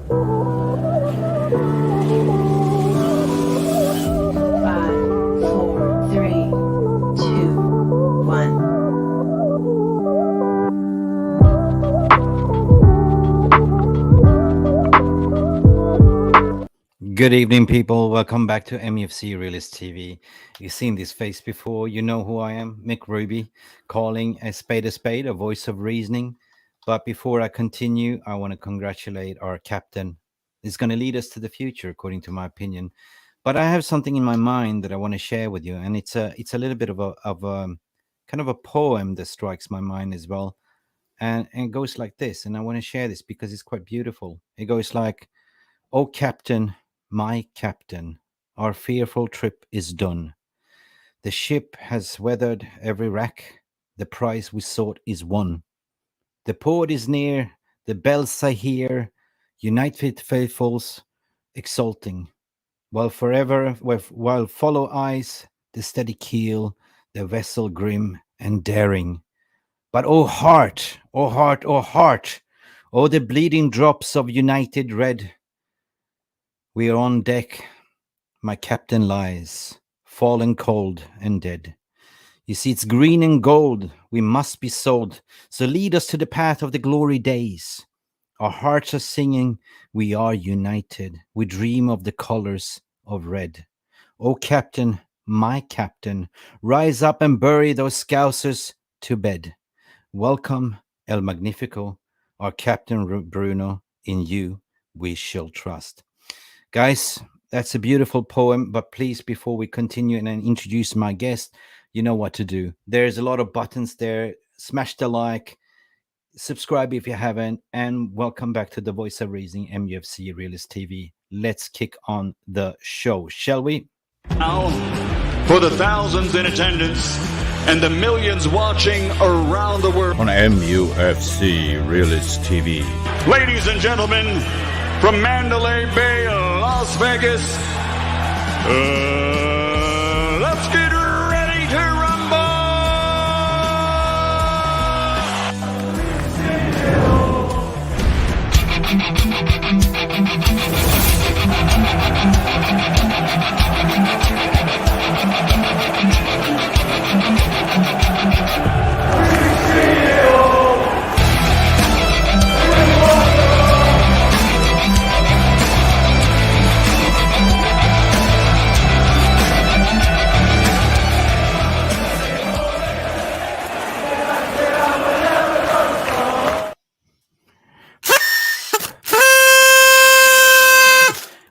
Good evening, people. Welcome back to Mufc Realist TV. You've seen this face before. You know who I am, Mick Ruby, calling a spade, a voice of reasoning. But before I continue, I want to congratulate our captain. It's going to lead us to the future, according to my opinion. But I have something in my mind that I want to share with you, and it's a little bit of a kind of a poem that strikes my mind as well, and it goes like this. And I want to share this because it's quite beautiful. It goes like, "Oh, captain, my captain, our fearful trip is done. The ship has weathered every wreck. The prize we sought is won. The port is near, the bells I hear, united faithfuls exulting, while follow eyes the steady keel, the vessel grim and daring. But oh heart, oh heart, oh heart, oh the bleeding drops of united red. We are on deck, my captain lies, fallen cold and dead. You see, it's green and gold, we must be sold, so lead us to the path of the glory days. Our hearts are singing, we are united, we dream of the colors of red. Oh captain, my captain, rise up and bury those scousers to bed. Welcome, El Magnifico, our captain Bruno, in you we shall trust." Guys, that's a beautiful poem, but please, before we continue and introduce my guest, you know what to do. There's a lot of buttons there. Smash the like, subscribe if you haven't, and welcome back to the Voice of Reasoning MUFC Realist TV. Let's kick on the show, shall we? Now, for the thousands in attendance and the millions watching around the world on MUFC Realist TV. Ladies and gentlemen, from Mandalay Bay, Las Vegas, let's get ready to rumble!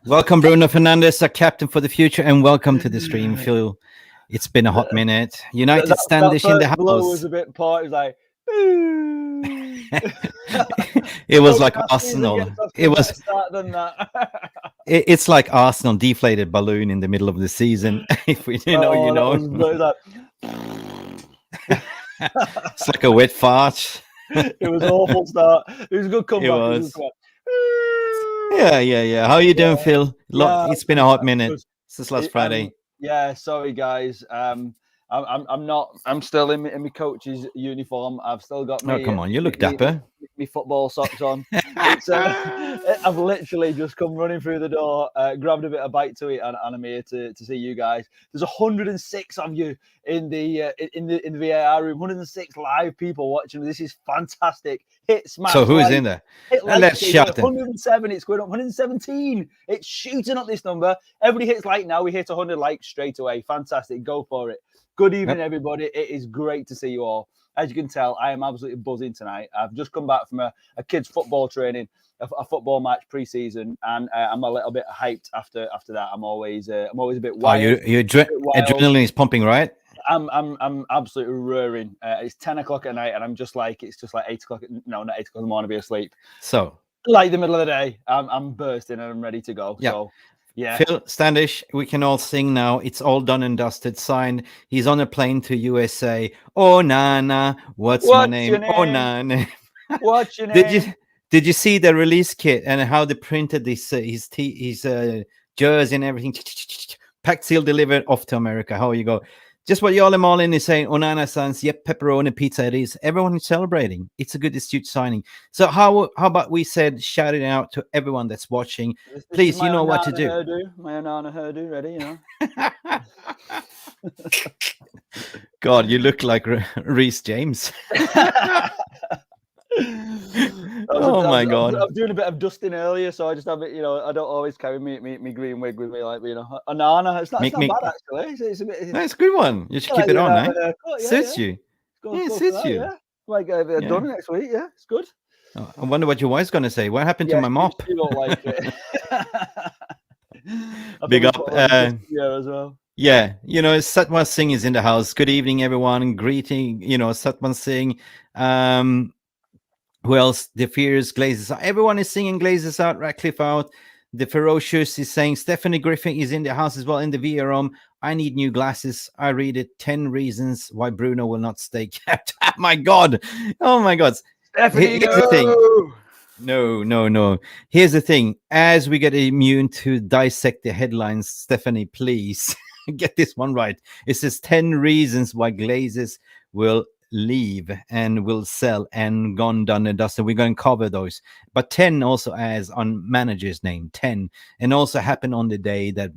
Welcome, Bruno Fernandez, our captain for the future, and welcome to the stream, Phil. It's been a hot minute. United Standish in the house. Was a bit part. It was like, it was like Arsenal. It was. It's like Arsenal deflated balloon in the middle of the season. If we you know. It's like a wet fart. It was an awful start. It was a good comeback. It was. Yeah. How are you doing, Phil? It's been a hot minute since last Friday. Yeah, sorry guys. I'm still in my coach's uniform. I've still got my. Oh, come on, you look dapper. My football socks on. I've literally just come running through the door, grabbed a bit of bite to eat, and I'm here to see you guys. There's 106 of you in the VAR room. 106 live people watching. This is fantastic. Hit smash. So who is in there? Let's shout them. 107. It's going up. 117. It's shooting up this number. Everybody hits like now. We hit 100 likes straight away. Fantastic. Go for it. Good evening, everybody. It is great to see you all. As you can tell, I am absolutely buzzing tonight. I've just come back from a kids' football training, a football match pre-season, and I'm a little bit hyped after that. I'm always a bit wild. Your adrenaline is pumping, right? I'm absolutely roaring. It's 10 o'clock at night, and it's just like 8 o'clock. No, not 8 o'clock in the morning. Be asleep. So, like the middle of the day, I'm bursting and I'm ready to go. Yeah. So, yeah. Phil, Standish, we can all sing now. It's all done and dusted. Signed. He's on a plane to USA. Onana, what's my name? Onana. What's your name? Did you see the release kit and how they printed his jersey and everything? Packed, sealed, delivered, off to America. How you go? Just what Jarle Marlin is saying, Onana sans, yep, pepperoni pizza it is. Everyone is celebrating. It's a good astute signing. So how about we said shout it out to everyone that's watching. Please, you know what to do. My Onana hairdo, ready, you know. God, you look like Reece James. Oh my God! I'm doing a bit of dusting earlier, so I just have it. You know, I don't always carry me green wig with me, like, you know, Onana. It's not bad actually. It's a bit. That's a good one. You should keep it on, eh? Suits you. Yeah, it suits you. Yeah. Like done next week. Yeah, it's good. Oh, I wonder what your wife's gonna say. What happened to my mop? You don't like it. Big up. Yeah, as well. Yeah, you know, Satwan Singh is in the house. Good evening, everyone. Greeting, you know, Satwan Singh. Who else? The Fears, Glazers. Everyone is singing Glazers out, Ratcliffe out. The Ferocious is saying Stephanie Griffin is in the house as well in the VAR Room. I need new glasses. I read it. 10 reasons why Bruno will not stay kept. My God. Oh my God. Stephanie, here's the thing. No. Here's the thing. As we get immune to dissect the headlines, Stephanie, please get this one right. It says 10 reasons why Glazers will leave and will sell and gone, done and dusted. We're going to cover those, but 10 also as on manager's name 10, and also happened on the day that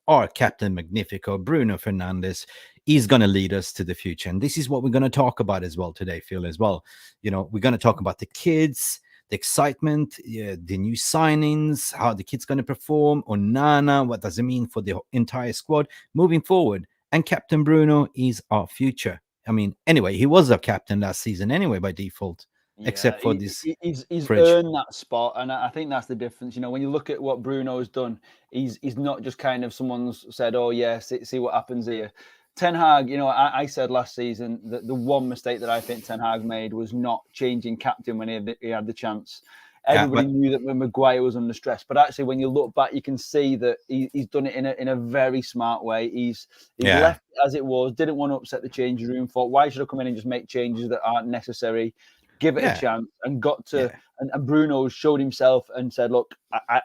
our captain Magnifico, Bruno Fernandes, is going to lead us to the future. And this is what we're going to talk about as well today, Phil, as well. You know, we're going to talk about the kids, the excitement, the new signings, how the kid's going to perform, Onana, what does it mean for the entire squad moving forward. And Captain Bruno is our future. I mean, anyway, he was a captain last season anyway by default, except for this. He's earned that spot, and I think that's the difference. You know, when you look at what Bruno's done, he's not just kind of someone's said, "Oh yeah, see what happens here." Ten Hag, you know, I said last season that the one mistake that I think Ten Hag made was not changing captain when he had the chance. Everybody knew that when Maguire was under stress, but actually, when you look back, you can see that he's done it in a very smart way. He's left it as it was, didn't want to upset the changing room. Thought, why should I come in and just make changes that aren't necessary? Give it a chance, and got to. And Bruno showed himself and said, "Look,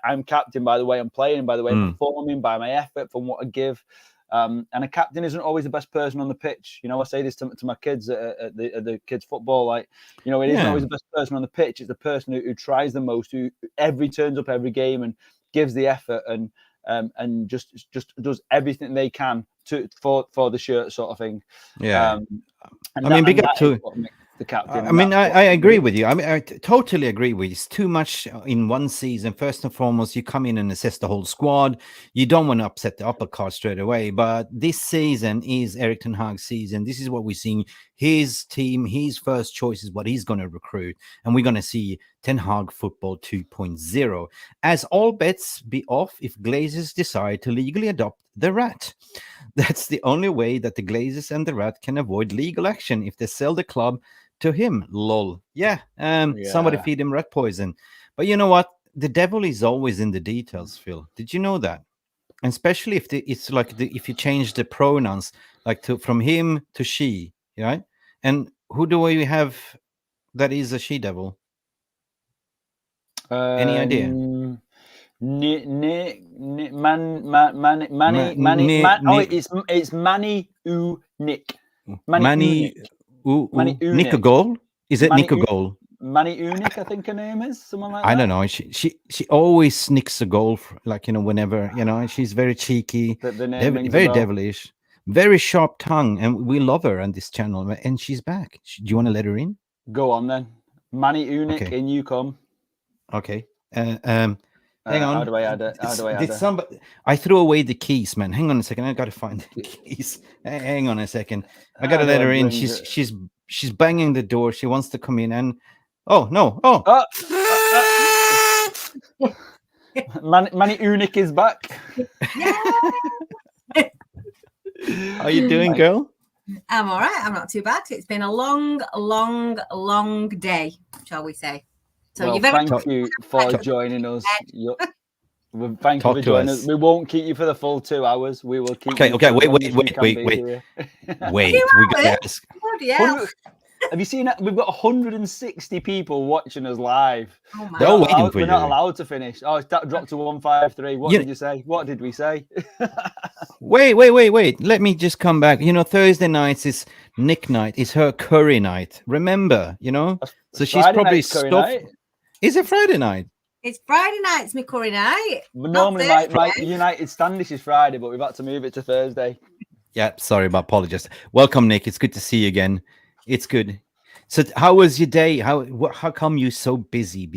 I'm captain by the way I'm playing, by the way I'm performing, by my effort, from what I give." And a captain isn't always the best person on the pitch. You know, I say this to my kids at the kids' football. Like, you know, it isn't always the best person on the pitch. It's the person who tries the most, who turns up every game and gives the effort and just does everything they can for the shirt, sort of thing. Yeah. I mean, big up to the captain. I mean, I agree with you. I mean, I totally agree with you. It's too much in one season. First and foremost, you come in and assess the whole squad. You don't want to upset the upper card straight away. But this season is Erik Ten Hag's season. This is what we're seeing. His team, his first choice is what he's going to recruit. And we're going to see Ten Hag football 2.0. As all bets be off if Glazers decide to legally adopt the rat. That's the only way that the Glazers and the rat can avoid legal action if they sell the club to him. Lol. Somebody feed him rat poison. But you know what? The devil is always in the details, Phil. Did you know that? And especially if if you change the pronouns, like from him to she, right? And who do we have that is a she devil? Any idea? It's Manny U Nick. Manny Nick a goal? Is it Nick a goal? Manny Unic, I think her name is, someone like that. I don't know. She always snicks a goal, like, you know, whenever, you know, she's very cheeky, very devilish, very sharp tongue, and we love her on this channel. And she's back. Do you want to let her in? Go on then, Manny Unic, in you come. Okay. Hang on. How do I add it? I threw away the keys, man. Hang on a second. I gotta find the keys. Hang on a second. I gotta let her in. She's banging the door. She wants to come in, and Manny Unic is back. How you doing, girl? I'm all right. I'm not too bad. It's been a long day, shall we say? So thank you for joining us. Thank you for joining us. We won't keep you for the full 2 hours. We will keep. Okay. Wait. We got to ask. Have you seen that? We've got 160 people watching us live. Oh my They're all God. waiting for We're you. not allowed to finish. Oh, that dropped to 153. What did you say? What did we say? Wait. Let me just come back. You know, Thursday nights is Nick night. It's her curry night. Remember, you know? So she's Friday probably night's curry stuffed. night. Is it Friday night? It's Friday night. It's my curry night. But Not normally my Thursday. United Standish is Friday, but we've had to move it to Thursday. Yeah, sorry, but apologies. Welcome, Nick. It's good to see you again. It's good. So, how was your day? How come you so busy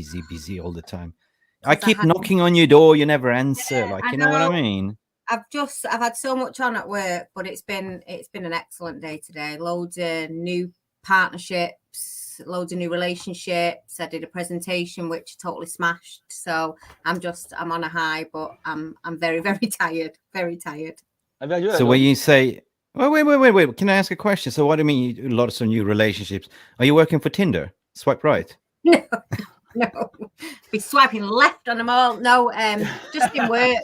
all the time? I keep knocking on your door. You never answer. Yeah, like, I you know what I know. mean? I've had so much on at work, but it's been an excellent day today. Loads of new partnerships, loads of new relationships. I did a presentation which totally smashed. So I'm on a high, but I'm very, very tired. Very tired. So when you say, wait, can I ask a question? So what do you mean lots of new relationships? Are you working for Tinder? Swipe right. No, be swiping left on them all. No, just in work.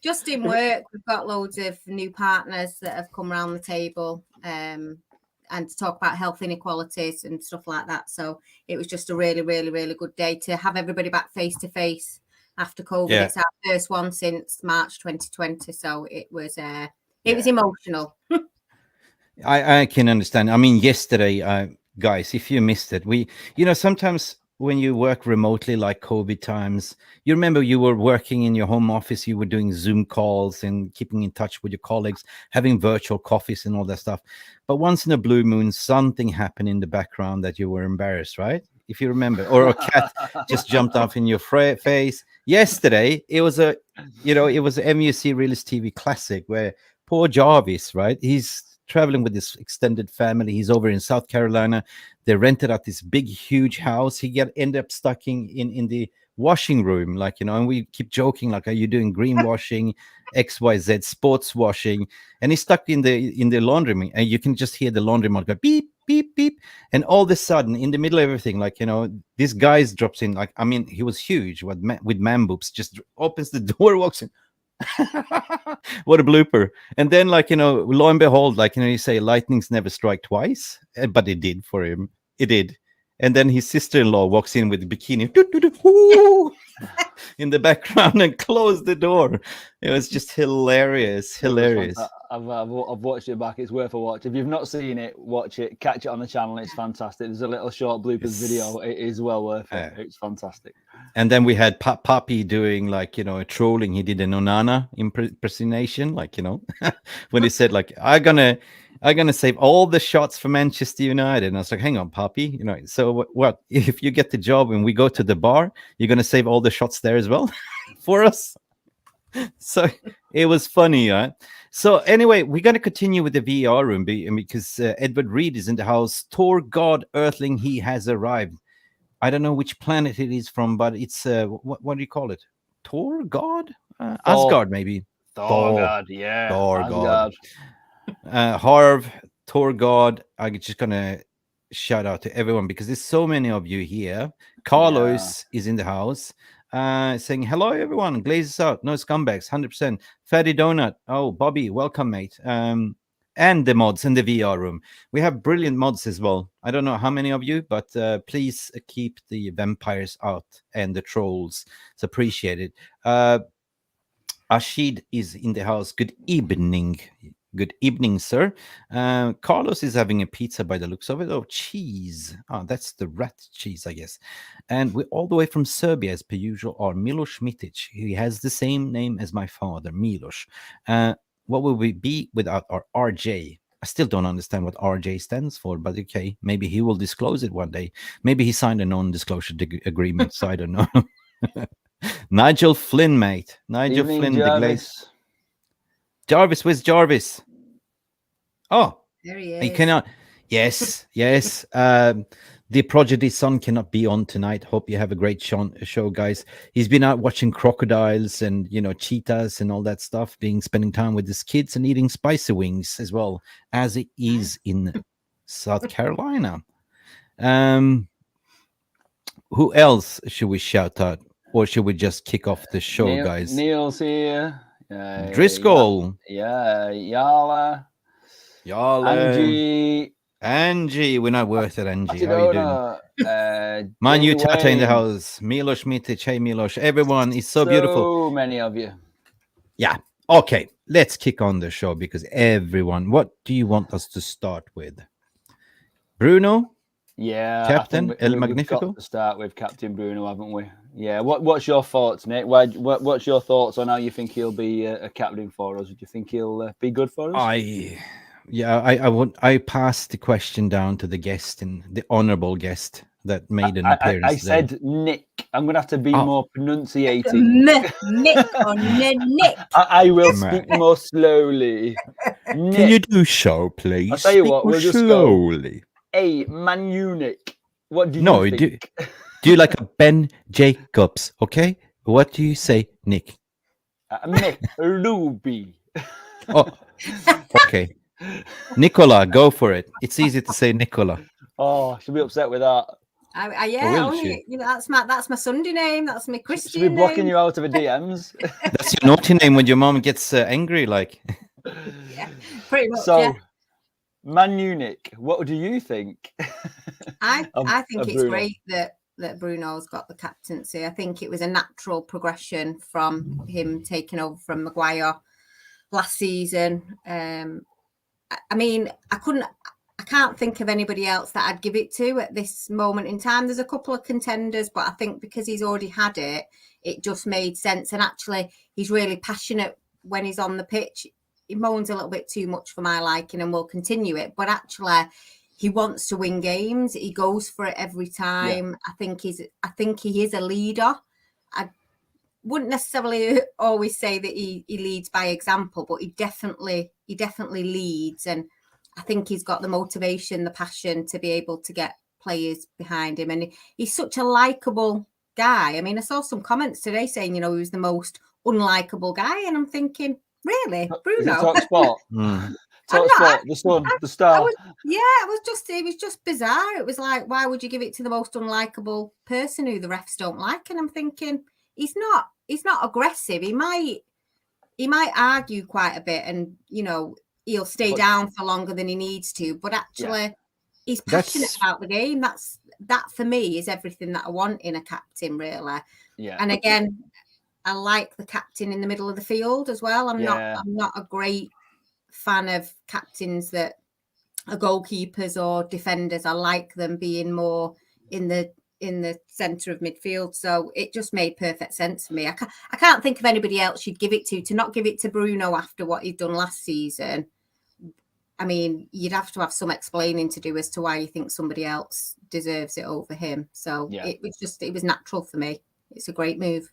Just in work, we've got loads of new partners that have come around the table and to talk about health inequalities and stuff like that. So it was just a really, really, really good day to have everybody back face to face after COVID. Yeah. It's our first one since March 2020. So it was emotional. I can understand. I mean, yesterday, guys, if you missed it, sometimes when you work remotely like COVID times, you remember you were working in your home office, you were doing Zoom calls and keeping in touch with your colleagues, having virtual coffees and all that stuff. But once in a blue moon, something happened in the background that you were embarrassed, right? If you remember, or a cat just jumped off in your face. Yesterday, it was a MUFC Realist TV classic where poor Jarvis, right? He's traveling with his extended family. He's over in South Carolina. They rented out this big, huge house. He ended up stuck in the washing room, and we keep joking, like, are you doing greenwashing, XYZ, sports washing? And he's stuck in the laundry, and you can just hear the laundromat go beep, beep, beep. And all of a sudden, in the middle of everything, this guy drops in, he was huge with man boobs, just opens the door, walks in. What a blooper. And then lo and behold, you say lightnings never strike twice, but it did for him. It did. And then his sister-in-law walks in with the bikini in the background and closed the door. It was just hilarious. I've watched it back. It's worth a watch. If you've not seen it, watch it. Catch it on the channel. It's fantastic. There's a little short bloopers video. It is well worth it. It's fantastic. And then we had Papi doing a trolling. He did an Onana impersonation, when he said I'm gonna save all the shots for Manchester United. And I was like, hang on, Papi, so what if you get the job and we go to the bar, you're gonna save all the shots there as well for us? So it was funny, right? So anyway, we're going to continue with the VAR room because Edward Reed is in the house. Tor God Earthling, he has arrived. I don't know which planet it is from, but it's what do you call it? Tor God? Asgard, maybe. Thor God, yeah. Thor Asgard. God. Harv, Tor God. I'm just going to shout out to everyone because there's so many of you here. Carlos is in the house. Saying hello everyone, Glazers out, no scumbags, 100%. Fatty Donut, oh Bobby, welcome mate. And the mods in the VR room, we have brilliant mods as well. I don't know how many of you, but please keep the vampires out and the trolls. It's appreciated. Ashid is in the house. Good evening. Good evening, sir. Carlos is having a pizza by the looks of it. Oh, cheese. Oh, that's the rat cheese, I guess. And we're all the way from Serbia, as per usual, are Miloš Mitic. He has the same name as my father, Miloš. What will we be without our RJ? I still don't understand what RJ stands for, but okay, maybe he will disclose it one day. Maybe he signed a non-disclosure agreement, so I don't know. Nigel Flynn, mate. Nigel Flynn, Jarvis. the Glaze. Jarvis, where's Jarvis? Oh, There he is. he cannot. Yes. The Prodigy son cannot be on tonight. Hope you have a great show, guys. He's been out watching crocodiles and cheetahs and all that stuff, spending time with his kids and eating spicy wings as well, as it is in South Carolina. Who else should we shout out, or should we just kick off the show, guys? Neil's here. Driscoll. Yeah, Yala. Y'all, Angie. Angie, we're not worth it, Angie. How you doing? Barcelona, My new Jamie Tata in the Wayne. house. Milos Mitic, hey Milos. Everyone is so beautiful. So many of you. Yeah. Okay, let's kick on the show because everyone, what do you want us to start with? Bruno? Yeah, Captain I think El we've Magnifico? got to start with Captain Bruno, haven't we? Yeah. What's your thoughts, Nick? What's your thoughts on how you think he'll be a captain for us? Do you think he'll be good for us? I passed the question down to the guest and the honorable guest that made an appearance. I said Nick. I'm going to have to be more pronunciated. Mick or Nick. I will speak more slowly. Can you do so, please? I'll tell you Speak what, more we'll just slowly. Hey, Nick. What do you No, think? do you like a Ben Jacobs? Okay, what do you say, Nick? Mick Ruby. Oh, okay. Nicola, go for it. It's easy to say Nicola. Oh, she'll be upset with that. Yeah, only, you know, that's my Sunday name. That's my Christian She'll be blocking name. you out of her DMs. That's your naughty name when your mom gets angry, like. Yeah, pretty much. So, yeah. Nick, what do you think? I think it's Bruno? great that Bruno's got the captaincy. I think it was a natural progression from him taking over from Maguire last season. I mean, I can't think of anybody else that I'd give it to at this moment in time. There's a couple of contenders, but I think because he's already had it, it just made sense. And actually, he's really passionate when he's on the pitch. He moans a little bit too much for my liking and will continue it. But actually, he wants to win games. He goes for it every time. Yeah. I think he is a leader. I wouldn't necessarily always say that he leads by example, but he definitely leads. And I think he's got the motivation, the passion to be able to get players behind him. And he's such a likable guy. I mean, I saw some comments today saying, you know, he was the most unlikable guy. And I'm thinking, really, Bruno? Talk sport. Talk sport. The sun, the star. It was just bizarre. It was like, why would you give it to the most unlikable person who the refs don't like? And I'm thinking, he's not aggressive. He might argue quite a bit, and you know, he'll stay down for longer than he needs to. But actually, he's passionate about the game. That for me is everything that I want in a captain, really. Yeah. And again, I like the captain in the middle of the field as well. I'm not a great fan of captains that are goalkeepers or defenders. I like them being more in the center of midfield. So it just made perfect sense for me. I can't think of anybody else you'd give it to not give it to Bruno after what he'd done last season. I mean, you'd have to have some explaining to do as to why you think somebody else deserves it over him. So it was natural for me. It's a great move.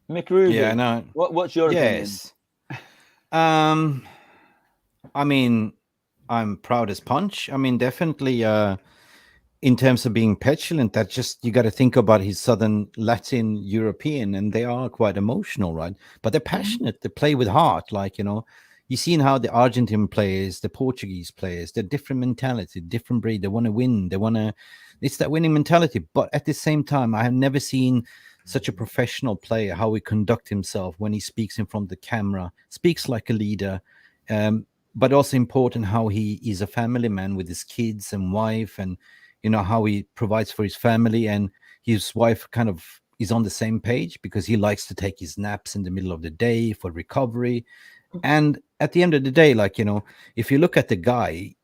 Mick Ruby, yeah, no. What's your opinion? I mean, I'm proud as punch. I mean, definitely in terms of being petulant, that just, you got to think about his Southern Latin European, and they are quite emotional, right? But they're passionate. They play with heart. Like, you know, you've seen how the Argentine players, the Portuguese players, they're different mentality, different breed. They want to win. It's that winning mentality. But at the same time, I have never seen such a professional player, how he conduct himself when he speaks in front of the camera, speaks like a leader, but also important how he is a family man with his kids and wife, and you know how he provides for his family, and his wife kind of is on the same page because he likes to take his naps in the middle of the day for recovery. And at the end of the day, like, you know, if you look at the guy,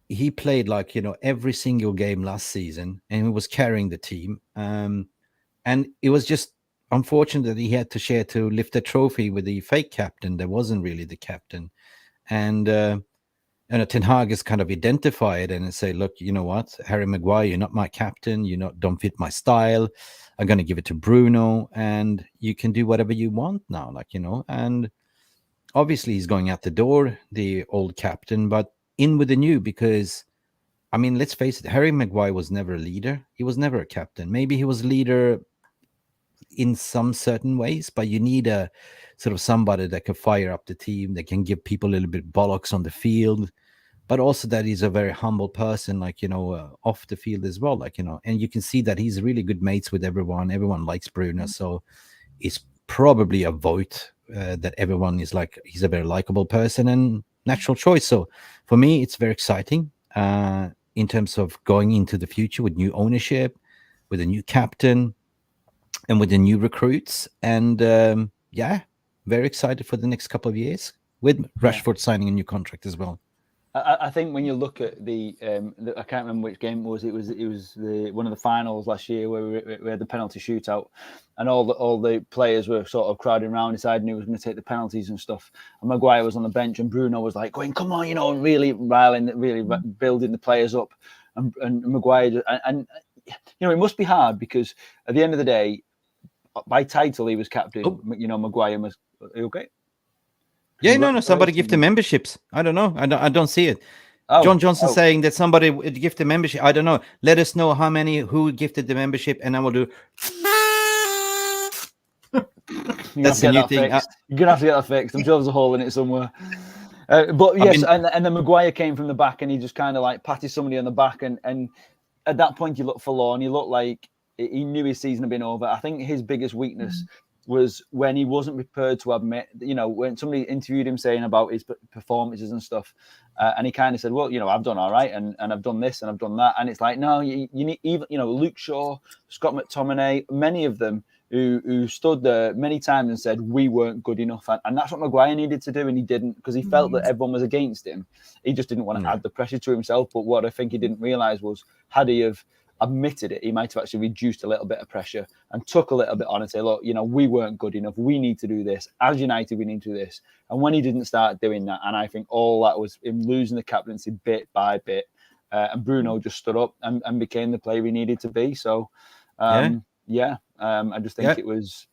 he played like, you know, every single game last season, and he was carrying the team. And it was just unfortunate that he had to share to lift the trophy with the fake captain that wasn't really the captain. And Ten Hag has kind of identified and say, look, you know what, Harry Maguire, you're not my captain. Don't fit my style. I'm going to give it to Bruno, and you can do whatever you want now, like, you know. And obviously he's going out the door, the old captain, but in with the new, because, I mean, let's face it, Harry Maguire was never a leader. He was never a captain. Maybe he was a leader in some certain ways, but you need a sort of somebody that can fire up the team, that can give people a little bit bollocks on the field, but also that he's a very humble person, like, you know, off the field as well, like, you know. And you can see that he's really good mates with everyone. Everyone likes Bruno, so it's probably a vote that everyone is like, he's a very likable person and natural choice. So for me, it's very exciting. in terms of going into the future with new ownership, with a new captain, and with the new recruits. And yeah, very excited for the next couple of years with Rashford signing a new contract as well. I think when you look at the I can't remember which game it was. It was one of the finals last year where we had the penalty shootout, and all the players were sort of crowding around, deciding who was going to take the penalties and stuff. And Maguire was on the bench, and Bruno was like going, "Come on, and really building the players up." And Maguire and it must be hard because at the end of the day, by title he was captain. Maguire was okay. Yeah, no. Somebody give the memberships. I don't know. I don't see it. John Johnson saying that somebody would give the membership. I don't know. Let us know who gifted the membership, and I will do. That's the new thing. You're gonna have to get that fixed. I'm sure there's a hole in it somewhere. But yes, and then Maguire came from the back, and he just kind of like patted somebody on the back, and at that point he looked forlorn. He looked like he knew his season had been over. I think his biggest weakness was when he wasn't prepared to admit, when somebody interviewed him saying about his performances and stuff, and he kind of said, well, I've done all right, and I've done this and I've done that, and it's like, no, you need, even Luke Shaw, Scott McTominay, many of them who stood there many times and said we weren't good enough, and that's what Maguire needed to do, and he didn't, because he felt that everyone was against him. He just didn't want to add the pressure to himself. But what I think he didn't realize was, had he have admitted it, he might have actually reduced a little bit of pressure and took a little bit on and say, look, we weren't good enough. We need to do this. As United, we need to do this. And when he didn't start doing that, and I think all that was him losing the captaincy bit by bit, and Bruno just stood up and became the player he needed to be. So, I just think it was...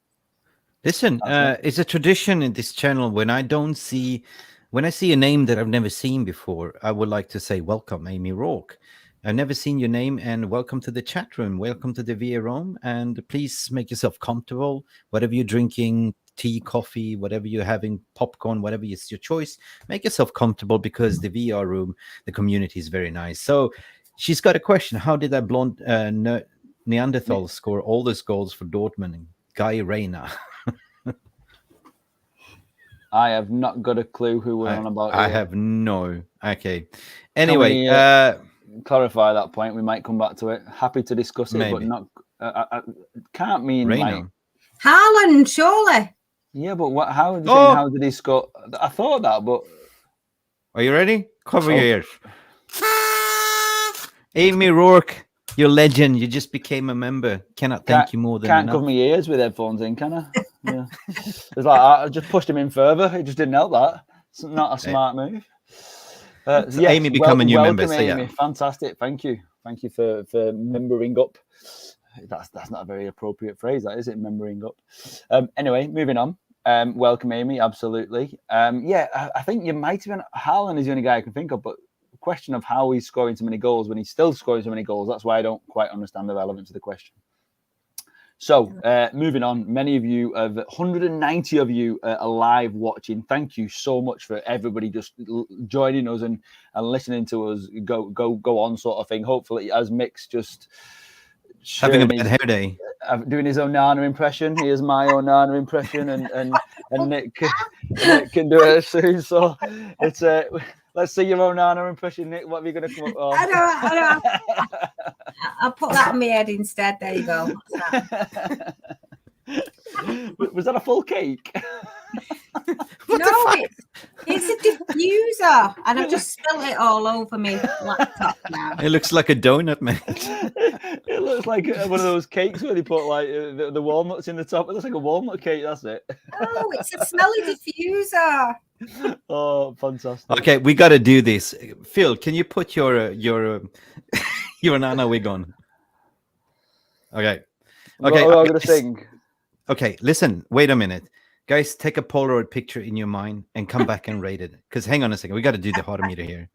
Listen, it's a tradition in this channel when I see a name that I've never seen before, I would like to say, welcome, Amy Rourke. I've never seen your name, and welcome to the chat room. Welcome to the VAR Room, and please make yourself comfortable. Whatever you're drinking, tea, coffee, whatever you're having, popcorn, whatever is your choice, make yourself comfortable, because the VAR Room, the community is very nice. So she's got a question. How did that blonde Neanderthal score all those goals for Dortmund and Guy Reyna? I have not got a clue who we're on about. I have no. Okay. Anyway, clarify that point. We might come back to it. Happy to discuss it, but not. Can't mean like Haaland, surely. Yeah, but what? How did he score? I thought that, but are you ready? Cover your ears. Amy Rourke, you're a legend. You just became a member. Cannot thank you more than enough. Can't cover my ears with headphones in, can I? Yeah. It's like I just pushed him in further. It just didn't help that. It's not a smart move. Yes, Amy become a new member. So Amy. Fantastic. Thank you for membering up. That's not a very appropriate phrase, that is it? Membering up. Anyway, moving on. Welcome, Amy. Absolutely. I think you might have been Haaland is the only guy I can think of, but the question of how he's scoring so many goals when he's still scoring so many goals, that's why I don't quite understand the relevance of the question. So, moving on, many of you, 190 of you are live watching. Thank you so much for everybody just joining us and listening to us go on sort of thing. Hopefully, as Mick's just having a bad hair day, doing his Onana impression. Here's my Onana impression, and Nick can do it soon. So it's let's see your Onana impression, Nick. What are you going to come up with? I don't. I'll put that on my head instead. There you go. Was that a full cake? No, it's a diffuser, and I've just spilled it all over my laptop now. It looks like a donut, mate. It looks like one of those cakes where they put like the walnuts in the top. It looks like a walnut cake. That's it. Oh, it's a smelly diffuser. Oh, fantastic. Okay, we got to do this. Phil, can you put your Nana wig on? Okay. Okay. What am I going to sing? Okay, listen. Wait a minute. Guys, take a Polaroid picture in your mind and come back and rate it. Because hang on a second. We got to do the hot meter here.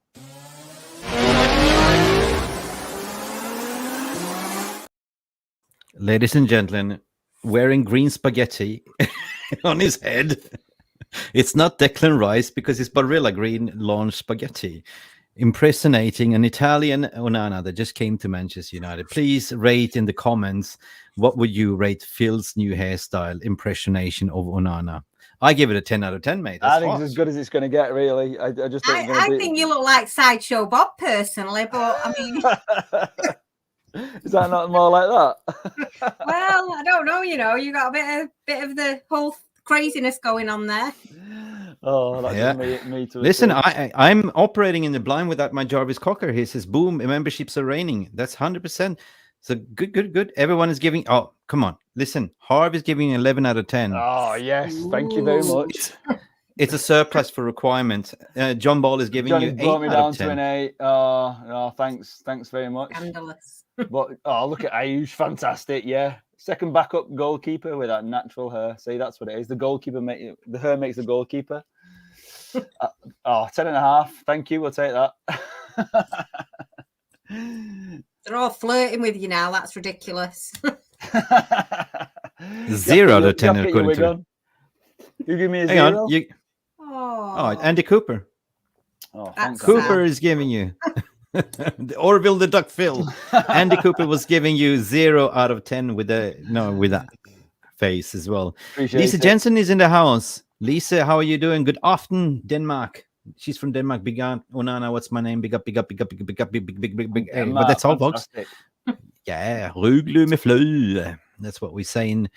Ladies and gentlemen, wearing green spaghetti on his head. It's not Declan Rice because it's Barilla Green launch spaghetti. Impersonating an Italian Onana that just came to Manchester United. Please rate in the comments What would you rate Phil's new hairstyle impressionation of Onana? I give it a 10 out of 10, mate. That's I think hot. it's as good as it's going to get, really. I just think I think you look like Sideshow Bob personally, but I mean, is that not more like that? well, I don't know. You know, you got a bit of the whole craziness going on there. Oh, that's Yeah. me to Listen, I'm operating in the blind without my Jarvis Cocker. He says, boom, memberships are raining. That's 100%. So good. Everyone is giving. Oh, come on. Listen, Harv is giving 11 out of 10. Oh, yes. Thank you very much. It's a surplus for requirement. John Ball is giving Johnny you 8 brought me out down of to 10. an 8. Oh, no, thanks very much. Scandalous. But look at Ayush, fantastic. Yeah, second backup goalkeeper with that natural hair. See, that's what it is. The goalkeeper the hair makes the goalkeeper. 10.5. Thank you. We'll take that. They're all flirting with you now. That's ridiculous. 0 out of 10 according to. You give me a Hang 0. on. Oh, Andy Cooper. Oh, That's Cooper is giving you. Orville the Duck Phil. Andy Cooper was giving you 0 out of 10 with that face as well. Appreciate Lisa it. Jensen is in the house. Lisa, how are you doing? Good afternoon, Denmark. She's from Denmark. Big up, Onana. What's my name? Big up. But that's all, folks. Yeah, Ruglu med fly. That's what we're saying.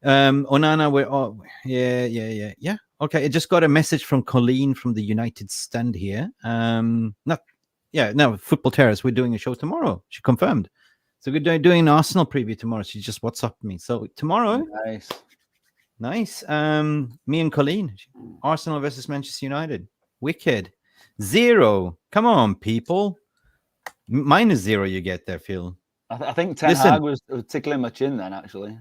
Onana, we're all yeah. Okay, I just got a message from Colleen from the United stand here. Football Terrace. We're doing a show tomorrow. She confirmed. So we're doing an Arsenal preview tomorrow. She just WhatsApped me. So tomorrow, nice. Me and Colleen, Arsenal versus Manchester United. Wicked. 0. Come on, people. -0 you get there, Phil. I think Ten Hag was tickling my chin then, actually.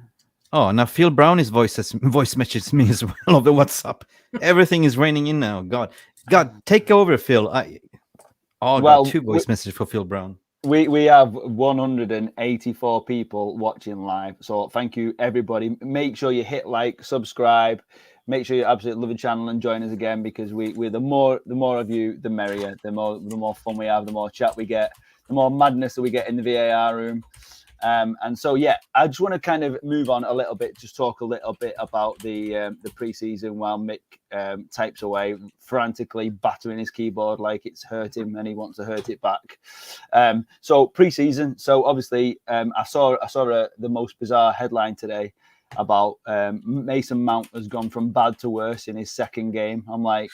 Oh, now Phil Brown is voice messaged me as well on the WhatsApp. Everything is raining in now. God, take over, Phil. Got 2 voice messages for Phil Brown. We have 184 people watching live. So thank you, everybody. Make sure you hit like, subscribe. Make sure you absolutely love the channel and join us again, because we're the more of you, the merrier. The more fun we have, the more chat we get, the more madness that we get in the VAR room. And so, yeah, I just want to kind of move on a little bit, just talk a little bit about the preseason while Mick types away, frantically battering his keyboard like it's hurt him and he wants to hurt it back. So preseason. So obviously, I saw the most bizarre headline today about Mason Mount has gone from bad to worse in his second game. I'm like,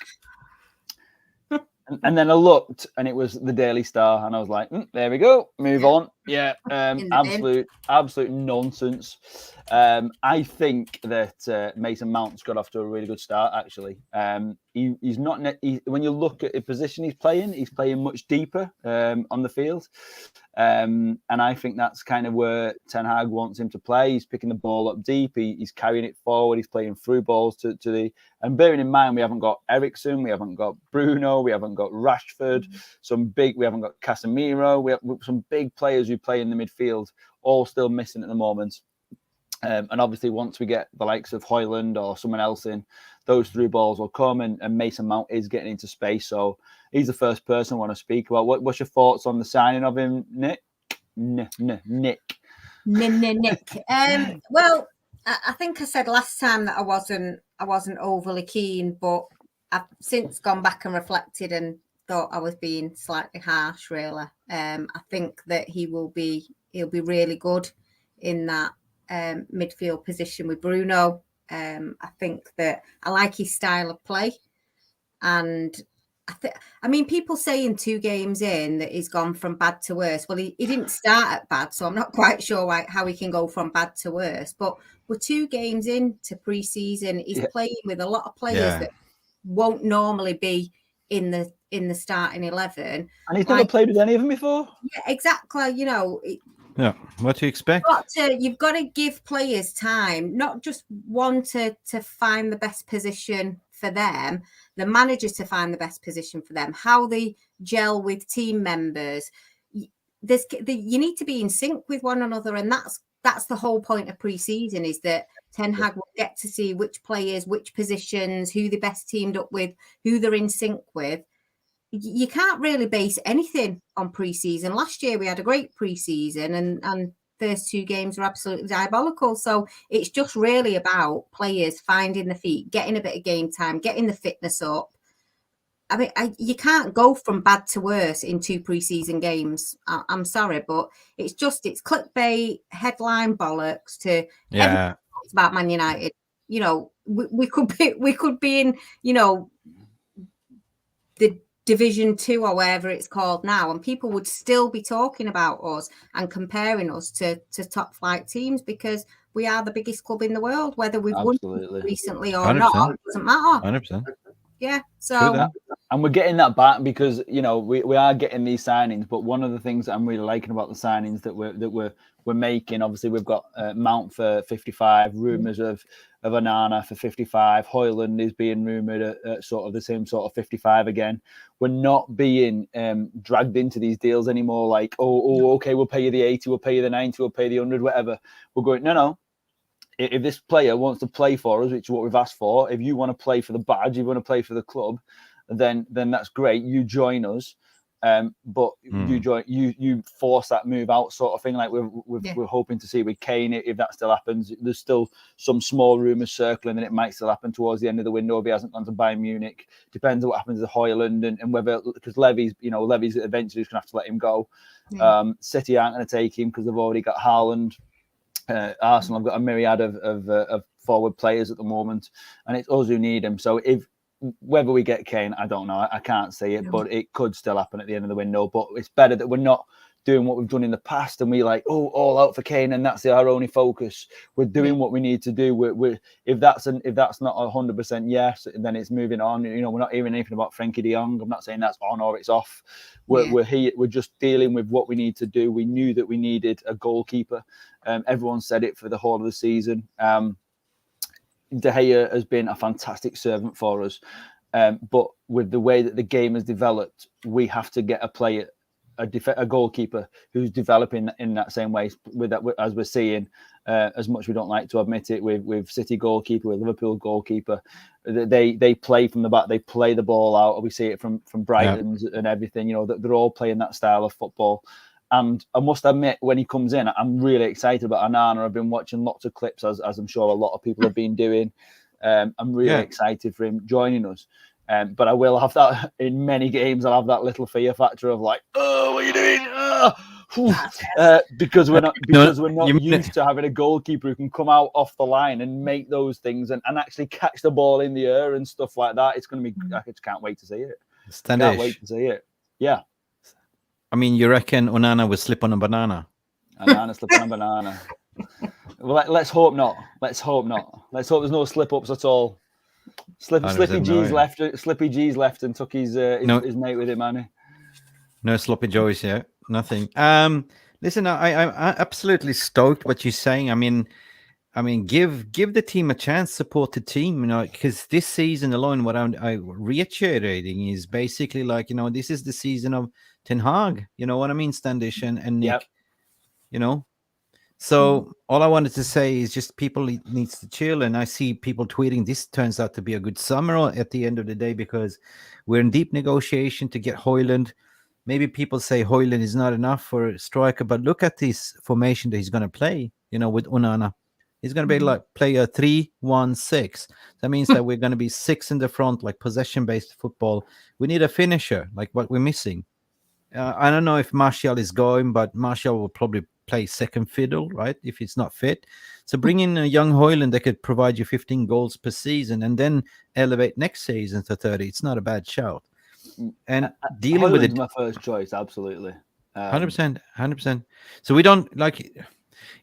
and then I looked and it was the Daily Star and I was like, there we go, move on. Yeah, absolute nonsense. I think that Mason Mount's got off to a really good start, actually. He's not when you look at the position he's playing much deeper on the field. And I think that's kind of where Ten Hag wants him to play. He's picking the ball up deep. He's carrying it forward. He's playing through balls to the. And bearing in mind, we haven't got Eriksen, we haven't got Bruno, we haven't got Rashford. We haven't got Casemiro. We have some big players who play in the midfield, all still missing at the moment. And obviously, once we get the likes of Højlund or someone else in, those through balls will come, and Mason Mount is getting into space. So he's the first person I want to speak about. What's your thoughts on the signing of him, Nick? Nick. Well, I think I said last time that I wasn't overly keen, but I've since gone back and reflected and thought I was being slightly harsh. Really, I think that he'll be really good in that midfield position with Bruno. I think that I like his style of play, and I mean, people say in 2 games in that he's gone from bad to worse. Well, he didn't start at bad, so I'm not quite sure how he can go from bad to worse. But we're 2 games into pre-season. He's playing with a lot of players that won't normally be in the starting 11. And he's never played with any of them before? Yeah, exactly. You know, yeah, what do you expect? You've got to give players time, not just one to find the best position for them, the managers to find the best position for them, how they gel with team members. You need to be in sync with one another, and that's the whole point of pre-season, is that Ten Hag will get to see which players, which positions, who they best teamed up with, who they're in sync with. You can't really base anything on pre-season. Last year we had a great pre-season, and first 2 games were absolutely diabolical. So it's just really about players finding the feet, getting a bit of game time, getting the fitness up. I mean, you can't go from bad to worse in 2 preseason games. I'm sorry, but it's clickbait, headline bollocks to everything about Man United. You know, we could be in, you know, the Division 2 or wherever it's called now, and people would still be talking about us and comparing us to top flight teams because we are the biggest club in the world. Whether we've won recently or 100%. not, it doesn't matter. 100%. Yeah. So. And we're getting that back because, you know, we are getting these signings. But one of the things that I'm really liking about the signings that we're making, obviously we've got Mount for 55, rumours of Onana for 55. Højlund is being rumoured at sort of the same sort of 55 again. We're not being dragged into these deals anymore. Like, okay, we'll pay you the 80, we'll pay you the 90, we'll pay you the 100, whatever. We're going, no. If this player wants to play for us, which is what we've asked for, if you want to play for the badge, if you want to play for the club, then that's great. You join us, but you force that move out, sort of thing. Like we're hoping to see with Kane, if that still happens. There's still some small rumours circling, and it might still happen towards the end of the window if he hasn't gone to Bayern Munich. Depends on what happens to Højlund and whether, because Levy's eventually just gonna have to let him go. City aren't going to take him because they've already got Haaland. Arsenal have got a myriad of forward players at the moment, and it's us who need him. So whether we get Kane, I don't know. I can't see it, but it could still happen at the end of the window. But it's better that we're not doing what we've done in the past and we like, all out for Kane, and that's our only focus. We're doing what we need to do. If that's not 100% yes, then it's moving on. You know, we're not hearing anything about Frenkie de Jong. I'm not saying that's on or it's off. We're here. We're just dealing with what we need to do. We knew that we needed a goalkeeper. Everyone said it for the whole of the season. De Gea has been a fantastic servant for us, but with the way that the game has developed, we have to get a player, a goalkeeper who's developing in that same way. With that, as we're seeing, as much we don't like to admit it, with City goalkeeper, with Liverpool goalkeeper, they play from the back, they play the ball out. We see it from Brighton's and everything. You know, that they're all playing that style of football. And I must admit, when he comes in, I'm really excited about Onana. I've been watching lots of clips, as I'm sure a lot of people have been doing. I'm really excited for him joining us. But I will have that in many games. I'll have that little fear factor of like, what are you doing? Because we're not used to having a goalkeeper who can come out off the line and make those things and actually catch the ball in the air and stuff like that. It's going to be. I just can't wait to see it. Standish. Can't wait to see it. Yeah. I mean, you reckon Onana will slip on a banana? Onana slipping on a banana. Well, let's hope not. Let's hope not. Let's hope there's no slip-ups at all. Slippy G's left and took his mate with him, man. No sloppy joys here. Nothing. Listen, I'm absolutely stoked what you're saying. I mean, give the team a chance, support the team, you know, because this season alone, what I'm reiterating is basically like, you know, this is the season of Ten Hag, you know what I mean, Standish and Nick, you know. So all I wanted to say is just people needs to chill, and I see people tweeting this turns out to be a good summer at the end of the day because we're in deep negotiation to get Højlund. Maybe people say Højlund is not enough for a striker, but look at this formation that he's going to play, you know, with Onana. He's going to be like play a 3-1-6. That means that we're going to be 6 in the front, like possession-based football. We need a finisher, like what we're missing. I don't know if Martial is going, but Martial will probably play second fiddle, right, if it's not fit. So bring in a young Højlund that could provide you 15 goals per season and then elevate next season to 30. It's not a bad shout. And dealing with it, my first choice, absolutely. 100%. So we don't like.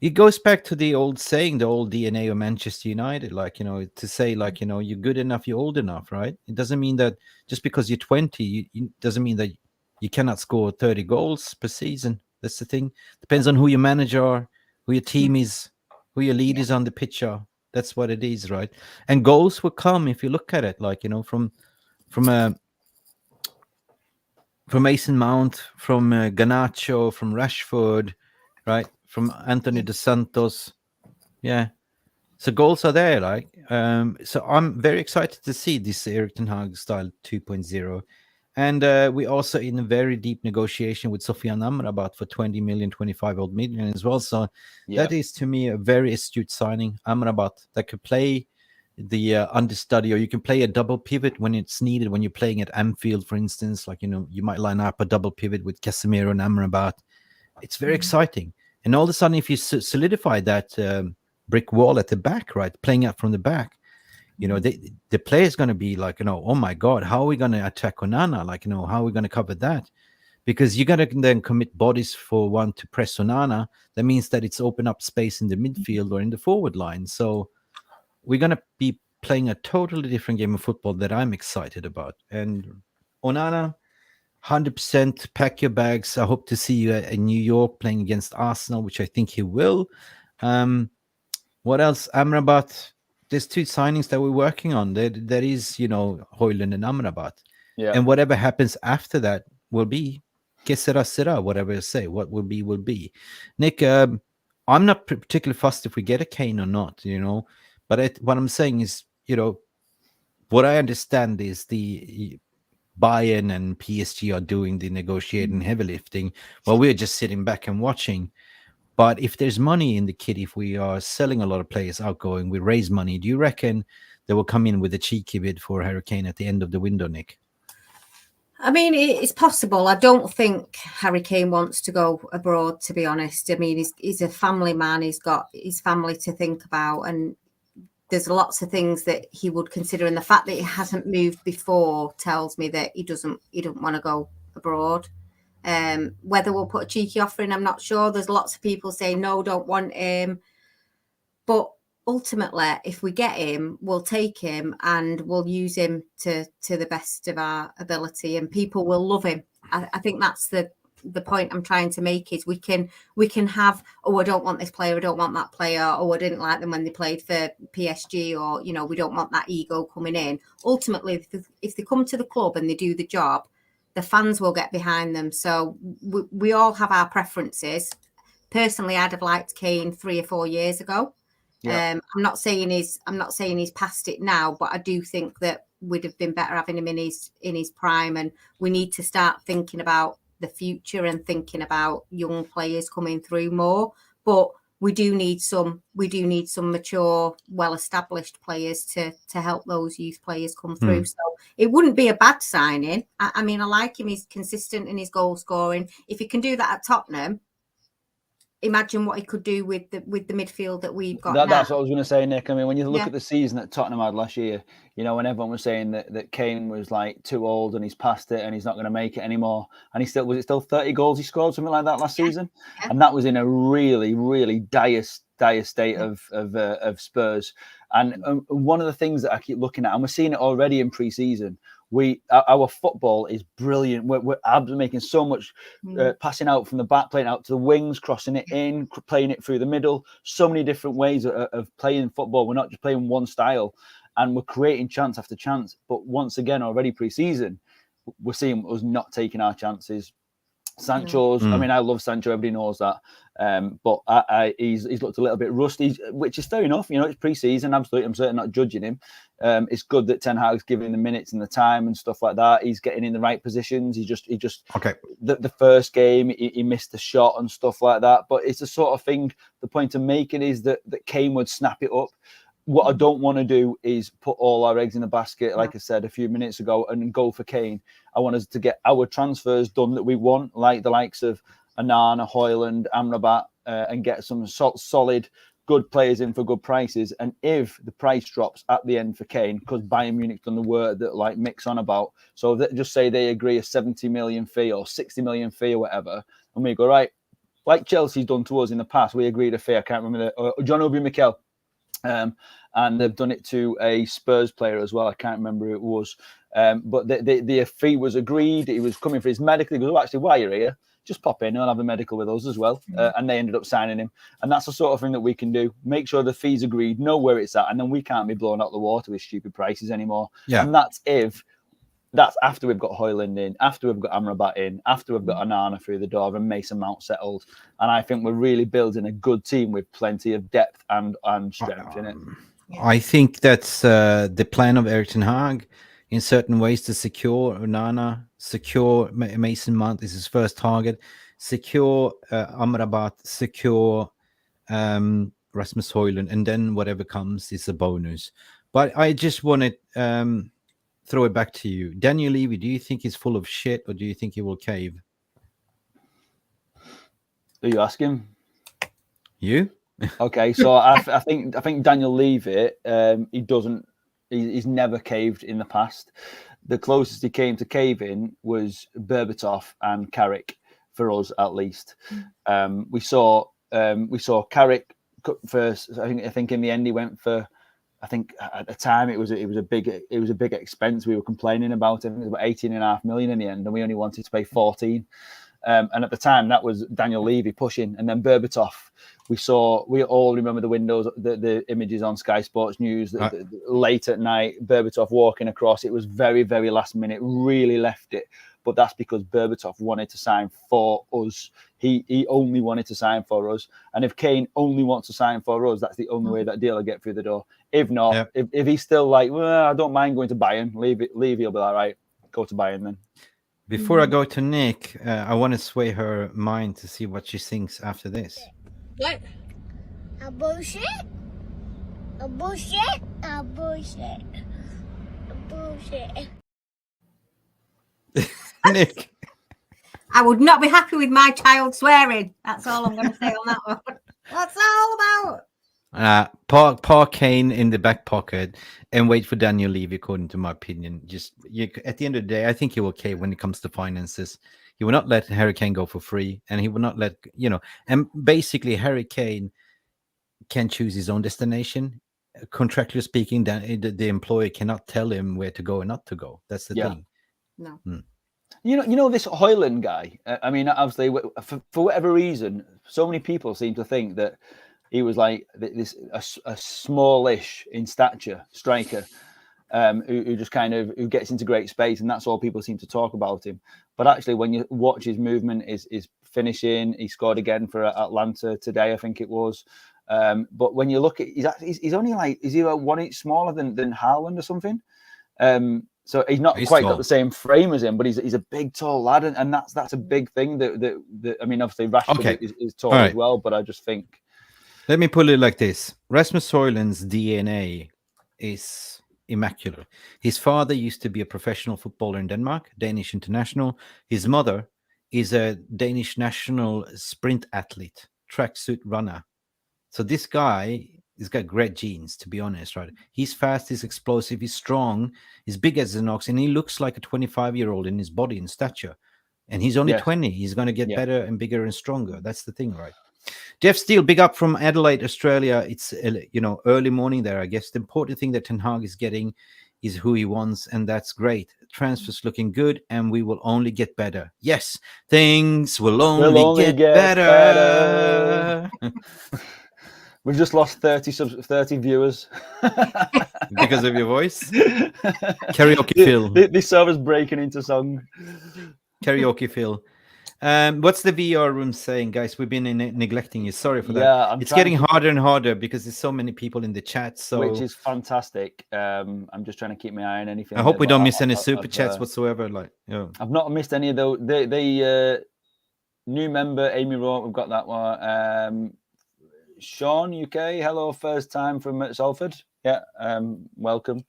It goes back to the old saying, the old DNA of Manchester United, like, you know, to say like, you know, you're good enough, you're old enough, right? It doesn't mean that just because you're 20, it doesn't mean that you cannot score 30 goals per season. That's the thing. Depends on who your manager are, who your team is, who your leaders on the pitch are. That's what it is, right? And goals will come if you look at it, like, you know, from Mason Mount, from Garnacho, from Rashford, right? From Anthony Dos Santos. Yeah. So goals are there, like. So I'm very excited to see this Erik ten Hag style 2.0. And we also in a very deep negotiation with Sofian Amrabat for 20 million, 25 odd million as well. So that is to me a very astute signing. Amrabat that could play the understudy, or you can play a double pivot when it's needed, when you're playing at Anfield, for instance. Like, you might line up a double pivot with Casemiro and Amrabat. It's very exciting. And all of a sudden, if you solidify that brick wall at the back, right, playing out from the back, the player is going to be like, oh my God, how are we going to attack Onana? Like, how are we going to cover that? Because you're going to then commit bodies for one to press Onana. That means that it's open up space in the midfield or in the forward line. So we're going to be playing a totally different game of football that I'm excited about. And Onana, 100% pack your bags. I hope to see you in New York playing against Arsenal, which I think he will. What else? Amrabat. There's two signings that we're working on. There is, Højlund and Amrabat. Yeah. And whatever happens after that will be, que sera, sera, whatever I say. What will be, will be. Nick, I'm not particularly fussed if we get a Kane or not, But what I'm saying is, what I understand is the Bayern and PSG are doing the negotiating heavy lifting while we're just sitting back and watching. But if there's money in the kit, if we are selling a lot of players outgoing, we raise money. Do you reckon they will come in with a cheeky bid for Harry Kane at the end of the window, Nick? I mean, it's possible. I don't think Harry Kane wants to go abroad, to be honest. I mean, he's a family man. He's got his family to think about, and there's lots of things that he would consider. And the fact that he hasn't moved before tells me that he doesn't want to go abroad. Whether we'll put a cheeky offer in, I'm not sure. There's lots of people saying no, don't want him. But ultimately, if we get him, we'll take him and we'll use him to the best of our ability, and people will love him. I think that's the point I'm trying to make is we can have, oh, I don't want this player, I don't want that player, oh, I didn't like them when they played for PSG, or we don't want that ego coming in. Ultimately, if they come to the club and they do the job, the fans will get behind them. So we all have our preferences. Personally, I'd have liked Kane 3 or 4 years ago. Yeah. I'm not saying he's past it now, but I do think that would have been better having him in his prime, and we need to start thinking about the future and thinking about young players coming through more. But we do need some mature, well-established players to help those youth players come through. So it wouldn't be a bad signing. I mean, I like him. He's consistent in his goal scoring. If he can do that at Tottenham, imagine what he could do with the midfield that we've got now. That's what I was going to say, Nick. I mean, when you look at the season that Tottenham had last year, when everyone was saying that Kane was like too old and he's past it and he's not going to make it anymore, and was it still 30 goals he scored, something like that last season? Yeah. And that was in a really, really dire state of Spurs. And one of the things that I keep looking at, and we're seeing it already in pre-season, our football is brilliant. We're making so much passing out from the back, playing out to the wings, crossing it in, playing it through the middle. So many different ways of playing football. We're not just playing one style, and we're creating chance after chance. But once again, already pre-season, we're seeing us not taking our chances. Sancho's, I mean, I love Sancho, everybody knows that. But he's looked a little bit rusty, which is fair enough. It's pre-season, absolutely. I'm certainly not judging him. It's good that Ten Hag's giving him the minutes and the time and stuff like that. He's getting in the right positions. He just okay. The first game, he missed the shot and stuff like that. But it's the sort of thing, the point I'm making is that Kane would snap it up. What I don't want to do is put all our eggs in the basket, like I said a few minutes ago, and go for Kane. I want us to get our transfers done that we want, like the likes of Onana, Højlund, Amrabat, and get some solid, good players in for good prices. And if the price drops at the end for Kane, because Bayern Munich's done the work that like Mick's on about, so just say they agree a 70 million fee or 60 million fee or whatever, and we go, right, like Chelsea's done to us in the past, we agreed a fee, I can't remember, John Obi Mikel. And they've done it to a Spurs player as well. I can't remember who it was. But the fee was agreed. He was coming for his medical. He goes, oh, actually, while you're here, just pop in. He'll have the medical with us as well. And they ended up signing him. And that's the sort of thing that we can do. Make sure the fee's agreed, know where it's at, and then we can't be blown out the water with stupid prices anymore. Yeah. And that's after we've got Højlund in, after we've got Amrabat in, after we've got Onana through the door and Mason Mount settled. And I think we're really building a good team with plenty of depth and strength in it. I think that's the plan of Erik ten Hag. in certain ways to secure Onana, secure Mason Mount is his first target, secure Amrabat, secure Rasmus Højlund, and then whatever comes is a bonus. But I just want to throw it back to you. Daniel Levy, do you think he's full of shit, or do you think he will cave? Are you asking? You? Okay, so I think Daniel Levy, he's never caved in the past. The closest he came to caving was Berbatov and Carrick, for us at least. We saw Carrick first. I think in the end he went for. I think at the time it was a big expense. We were complaining about it. It was about 18.5 million in the end, and we only wanted to pay 14. And at the time that was Daniel Levy pushing, and then Berbatov. We all remember the images on Sky Sports News late at night. Berbatov walking across. It was very, very last minute. Really left it. But that's because Berbatov wanted to sign for us. He only wanted to sign for us. And if Kane only wants to sign for us, that's the only way that deal will get through the door. If not, if he's still like, well, I don't mind going to Bayern, Levy will be like, right, go to Bayern then. Before I go to Nick, I want to sway her mind to see what she thinks after this. What? A bullshit? A bullshit? A bullshit? A bullshit? Nick. I would not be happy with my child swearing. That's all I'm going to say on that one. What's all about? Park Kane in the back pocket and wait for Daniel Levy, according to my opinion. At the end of the day, I think he will cave when it comes to finances. He will not let Harry Kane go for free, and he will not let, and basically Harry Kane can choose his own destination. Contractually speaking, the employer cannot tell him where to go and not to go. That's the thing. No. You know this Højlund guy. I mean, obviously, for whatever reason, so many people seem to think that he was like a smallish in stature striker, who just who gets into great space, and that's all people seem to talk about him. But actually, when you watch his movement, is finishing. He scored again for Atlanta today, I think it was. But when you look at, he's only like, is he about 1 inch smaller than Haaland or something? So he's not quite got the same frame as him, but he's a big, tall lad, and that's a big thing. That I mean, obviously Rashford is tall as well, but I just think. Let me put it like this: Rasmus Højlund's DNA is immaculate. His father used to be a professional footballer in Denmark, Danish international. His mother is a Danish national sprint athlete, tracksuit runner. So this guy. He's got great genes, to be honest, right? He's fast, he's explosive, he's strong, he's big as an ox, and he looks like a 25-year-old in his body and stature. And he's only 20. He's going to get better and bigger and stronger. That's the thing, right? Jeff Steele, big up from Adelaide, Australia. It's, early morning there, I guess. The important thing that Ten Hag is getting is who he wants, and that's great. Transfers looking good, and we will only get better. Yes, things will only get better. We've just lost 30 viewers because of your voice. Karaoke Phil. This server's breaking into song. Karaoke Phil. What's the VR room saying, guys? We've been neglecting you. Sorry for that. Yeah, it's getting harder and harder because there's so many people in the chat. So which is fantastic. I'm just trying to keep my eye on anything. I hope we don't miss any super chats whatsoever. I've not missed any of those. They new member Amy Rowe. We've got that one. Sean, UK, hello, first time from Salford. Yeah, welcome.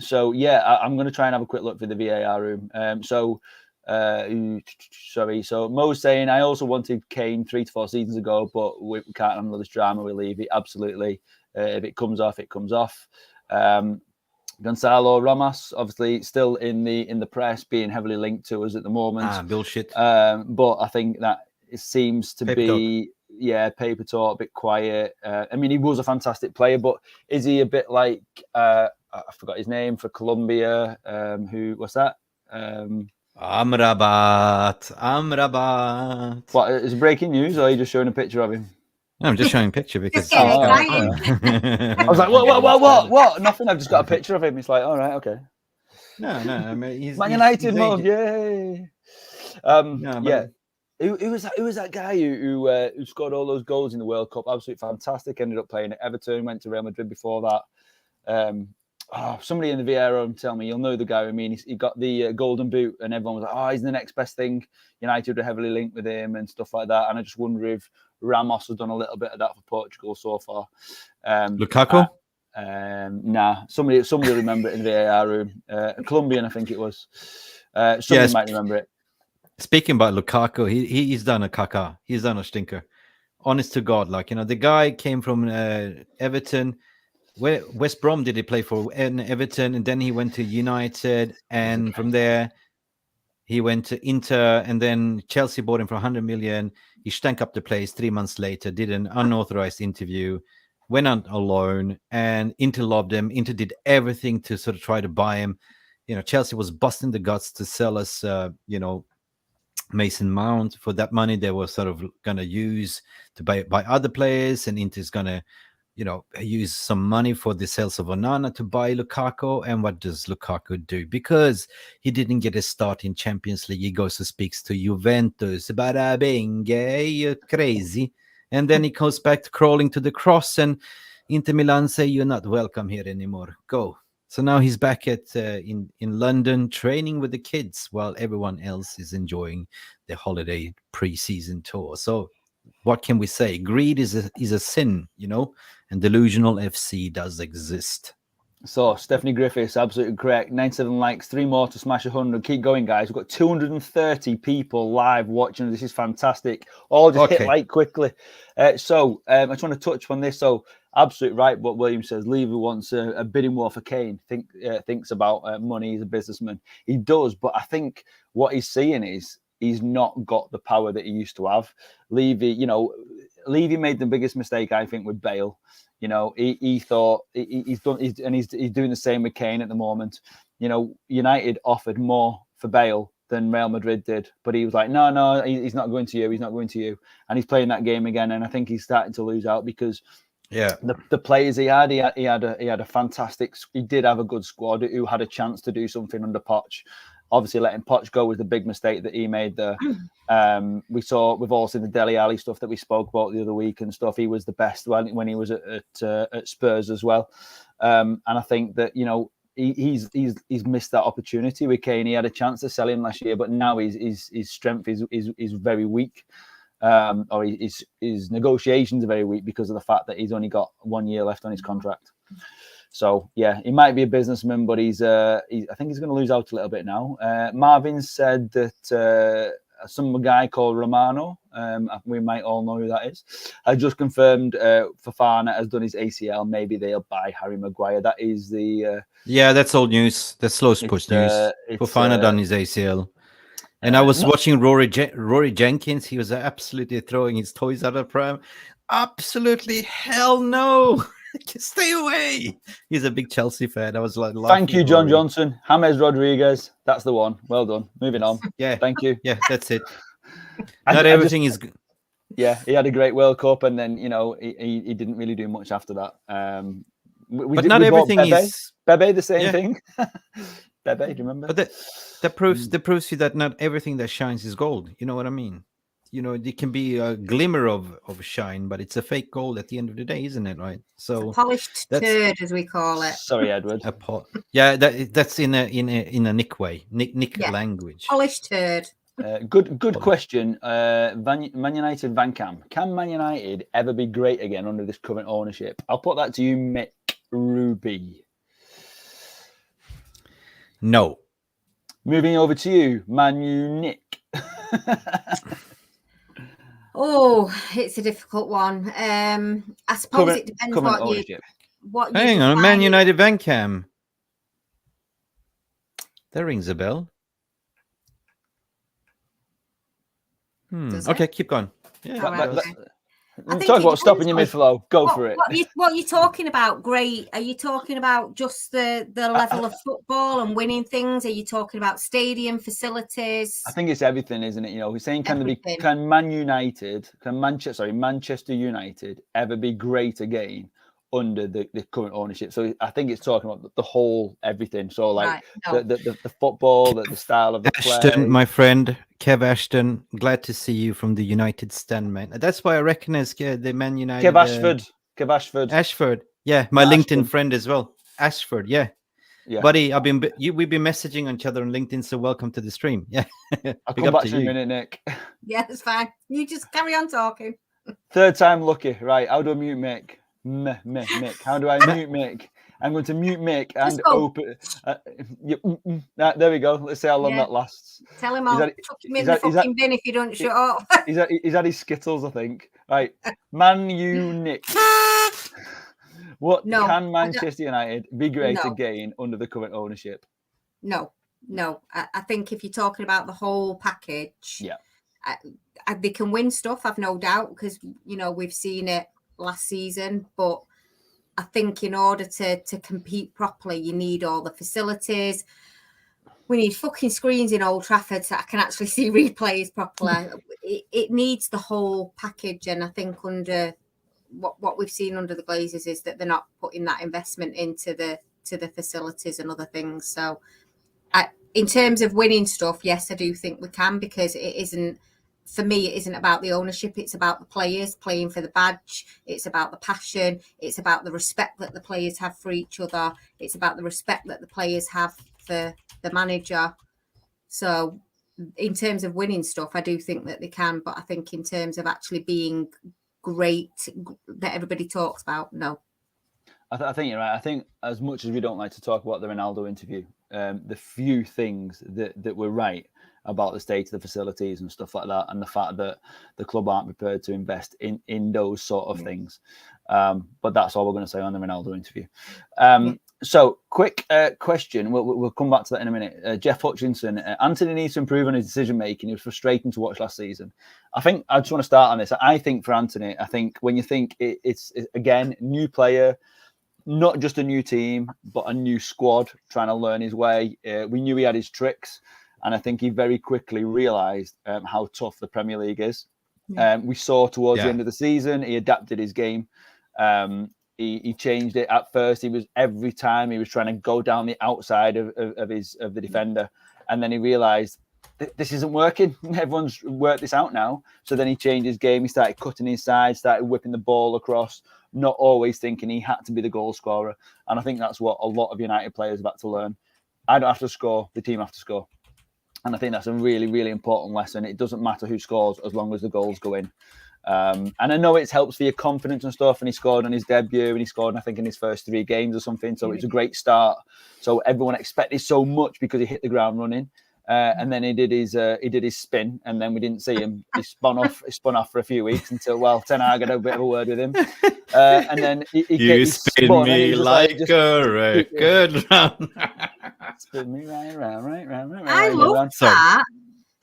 So yeah, I'm going to try and have a quick look for the VAR room. So Mo's saying I also wanted Kane 3 to 4 seasons ago, but we can't handle this drama with Levy. Absolutely, if it comes off, it comes off. Gonzalo Ramos, obviously, still in the press, being heavily linked to us at the moment. Bullshit. But I think that it seems to be. Paper talk, a bit quiet. I mean, he was a fantastic player, but is he a bit like I forgot his name for Colombia? What's that? Amrabat. What is it breaking news, or are you just showing a picture of him? No, I'm just showing a picture because I was like, what? Nothing. I've just got a picture of him. It's like, all right, okay. No. I mean, he's Man United mode, yay! Who was that guy who scored all those goals in the World Cup? Absolutely fantastic. Ended up playing at Everton. Went to Real Madrid before that. somebody in the VAR room tell me, you'll know the guy I mean. He got the golden boot, and everyone was like, oh, he's the next best thing. United are heavily linked with him and stuff like that. And I just wonder if Ramos has done a little bit of that for Portugal so far. Lukaku? Nah, somebody will remember it in the VAR room. Colombian, I think it was. Somebody might remember it. Speaking about Lukaku, he's done a Kaka. He's done a stinker. Honest to God, like, the guy came from Everton. Where West Brom did he play for? Everton, and then he went to United, and from there he went to Inter, and then Chelsea bought him for 100 million. He stank up the place 3 months later, did an unauthorized interview, went on alone, and Inter loved him. Inter did everything to sort of try to buy him. Chelsea was busting the guts to sell us, Mason Mount. For that money they were sort of going to use to buy other players, and Inter's going to use some money for the sales of Onana to buy Lukaku. And what does Lukaku do? Because he didn't get a start in Champions League, he goes to speaks to Juventus. Bada bing, you're crazy. And then he goes back to crawling to the cross, and Inter Milan say, you're not welcome here anymore. Go. So now he's back at in London training with the kids while everyone else is enjoying the holiday pre-season tour. So what can we say? Greed is a sin, and delusional FC does exist. So Stephanie Griffiths, absolutely correct. 97 likes, 3 more to smash 100. Keep going, guys. We've got 230 people live watching. This is fantastic. All just hit like quickly. So I just want to touch on this. So absolutely right what William says. Levy wants a bidding war for Kane. Thinks about money. He's a businessman. He does, but I think what he's seeing is he's not got the power that he used to have. Levy made the biggest mistake, I think, with Bale. He thought he's doing the same with Kane at the moment. United offered more for Bale than Real Madrid did, but he was like, no, he's not going to you. He's not going to you. And he's playing that game again. And I think he's starting to lose out because the players he had a fantastic. He did have a good squad who had a chance to do something under Poch. Obviously, letting Poch go was the big mistake that he made there. We've all seen the Dele Alli stuff that we spoke about the other week and stuff. He was the best when he was at Spurs as well. And I think that he's missed that opportunity with Kane. He had a chance to sell him last year, but now his strength is very weak. Or his negotiations are very weak because of the fact that he's only got 1 year left on his contract. So yeah, he might be a businessman, but I think he's going to lose out a little bit now. Marvin said that some guy called Romano, we might all know who that is, has just confirmed Fofana has done his ACL. Maybe they'll buy Harry Maguire. That is the that's old news. That's slow push news. Fofana done his ACL. And I was watching Rory Jenkins. He was absolutely throwing his toys out of the pram. Absolutely hell no. Stay away. He's a big Chelsea fan. I was like, thank you, John Johnson. James Rodriguez. That's the one. Well done. Moving on. Yeah. Thank you. Yeah, that's it. Not everything is good. Yeah, he had a great World Cup, and then he didn't really do much after that. But not everything is Bebe, the same thing. Bebe, do you remember? But that proves you that not everything that shines is gold. You know what I mean? It can be a glimmer of shine, but it's a fake gold at the end of the day, isn't it? Right? So polished turd, as we call it. Sorry, Edward. That's in a Nick way, Nick language. Polished turd. Good question. Man United Van Cam. Can Man United ever be great again under this current ownership? I'll put that to you, Mick Ruby. No. Moving over to you, Manu Nick. Oh, it's a difficult one. I suppose it depends what you hang on, Man United Van Cam. That rings a bell. Okay, keep going. Yeah, talk about stopping your midflow. Go for it. What are you talking about? Great. Are you talking about just the level of football and winning things? Are you talking about stadium facilities? I think it's everything, isn't it? We're saying can Manchester United ever be great again under the current ownership? So I think it's talking about the whole everything. So like the football, the style of the Ashton, play. my friend Kev Ashton, glad to see you from the United stand, man. That's why I recognize the Man United. Kev Ashford. Ashford, yeah, my LinkedIn friend as well. Ashford, yeah. Buddy, we've been messaging on each other on LinkedIn, so welcome to the stream. Yeah. I'll come back to you in a minute, Nick. Yeah, that's fine. You just carry on talking. Third time lucky. Right, how do I mute Mick? Mick. How do I mute Mick? I'm going to mute Mick and open. There we go. Let's see how long that lasts. Tell him I'll chuck him in the fucking bin if you don't shut up. He's had his Skittles, I think. Right, Man U Nick. Can Manchester United be great again under the current ownership? No. I think if you're talking about the whole package, they can win stuff. I've no doubt, because we've seen it last season. But I think in order to compete properly, you need all the facilities. We need fucking screens in Old Trafford so I can actually see replays properly. It needs the whole package, and I think under what we've seen under the Glazers is that they're not putting that investment into the facilities and other things. So, in terms of winning stuff, yes, I do think we can, because it isn't about the ownership. It's about the players playing for the badge. It's about the passion. It's about the respect that the players have for each other. It's about the respect that the players have for the manager. So in terms of winning stuff, I do think that they can. But I think in terms of actually being great that everybody talks about, no. I think you're right. I think as much as we don't like to talk about the Ronaldo interview, the few things that were right about the state of the facilities and stuff like that, and the fact that the club aren't prepared to invest in those sort of things. But that's all we're going to say on the Ronaldo interview. So, quick question. We'll come back to that in a minute. Jeff Hutchinson, Antony needs to improve on his decision making. It was frustrating to watch last season. I think I just want to start on this. I think for Antony, when you think it's again, new player, not just a new team, but a new squad trying to learn his way. We knew he had his tricks, and I think he very quickly realised how tough the Premier League is. We saw towards the end of the season, he adapted his game. He changed it. At first, every time he was trying to go down the outside of the defender, and then he realised this isn't working. Everyone's worked this out now. So then he changed his game. He started cutting inside, started whipping the ball across, not always thinking he had to be the goal scorer. And I think that's what a lot of United players have had to learn. I don't have to score, the team have to score. And I think that's a really, really important lesson. It doesn't matter who scores as long as the goals go in. And I know it helps for your confidence and stuff. And he scored on his debut, and he scored, I think, in his first 3 games or something. So it's a great start. So everyone expected so much because he hit the ground running. And then he did his spin, and then we didn't see him. He spun off for a few weeks until Ten Hag had a bit of a word with him. And then he spin me like a record round. Spin me right. I love that.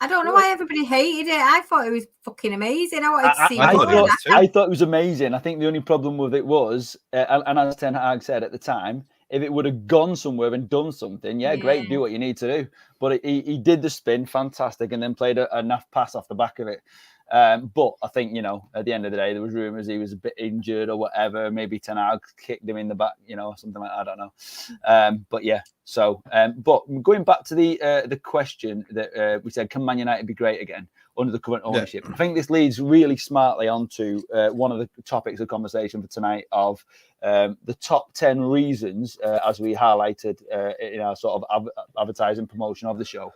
I don't know why everybody hated it. I thought it was fucking amazing. I wanted to see more. I thought it was amazing. I think the only problem with it was, and as Ten Hag said at the time, if it would have gone somewhere and done something, great, do what you need to do. But he did the spin, fantastic, and then played a naff pass off the back of it. But I think, at the end of the day, there was rumours he was a bit injured or whatever. Maybe Ten Hag kicked him in the back, something like that. I don't know. But yeah, so, but going back to the question that we said, can Man United be great again under the current ownership? I think this leads really smartly onto one of the topics of conversation for tonight of the top 10 reasons, as we highlighted in our sort of advertising promotion of the show,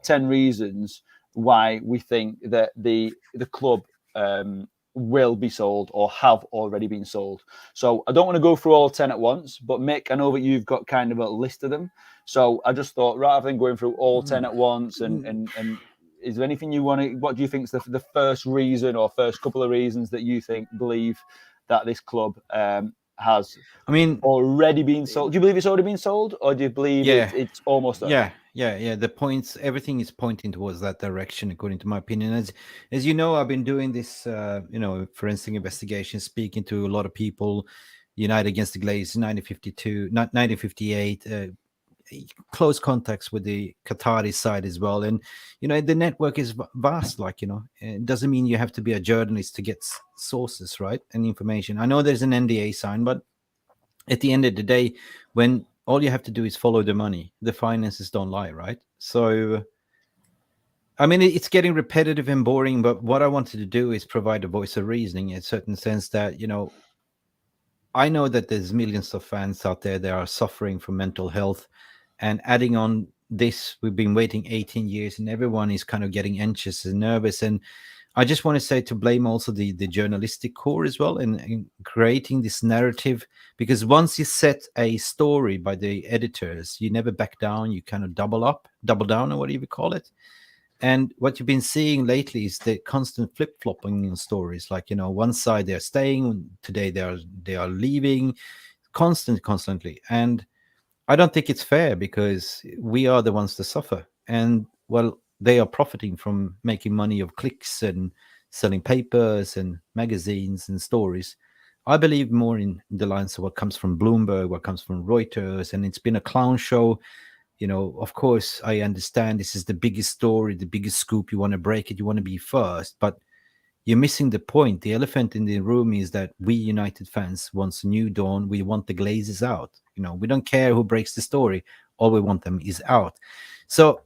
10 reasons why we think that the club will be sold or have already been sold. So I don't want to go through all 10 at once, but Mick, I know that you've got kind of a list of them. So I just thought, rather than going through all 10 at once, and is there anything you want to, what do you think is the first reason or first couple of reasons that you believe that this club has already been sold? Do you believe it's already been sold, or do you believe it's almost done? Yeah. The points, everything is pointing towards that direction, according to my opinion. As you know, I've been doing this, forensic investigation, speaking to a lot of people. United against the Glazers, 1952, 1958. Close contacts with the Qatari side as well, and the network is vast. It doesn't mean you have to be a journalist to get sources, right, and information. I know there's an NDA sign, but at the end of the day, when all you have to do is follow the money, the finances don't lie, right? So, I mean, it's getting repetitive and boring, but what I wanted to do is provide a voice of reasoning in a certain sense that, I know that there's millions of fans out there that are suffering from mental health, and adding on this, we've been waiting 18 years, and everyone is kind of getting anxious and nervous. And I just want to say to blame also the journalistic core as well in creating this narrative, because once you set a story by the editors, you never back down. You kind of double down, or whatever you call it. And what you've been seeing lately is the constant flip-flopping in stories. Like, one side they're staying, today they are leaving, constantly. And I don't think it's fair, because we are the ones to suffer. And well, they are profiting from making money of clicks and selling papers and magazines and stories. I believe more in the lines of what comes from Bloomberg, what comes from Reuters, and it's been a clown show. Of course, I understand this is the biggest story, the biggest scoop. You want to break it, you want to be first, but you're missing the point. The elephant in the room is that we United fans want a new dawn. We want the Glazers out. We don't care who breaks the story. All we want them is out. So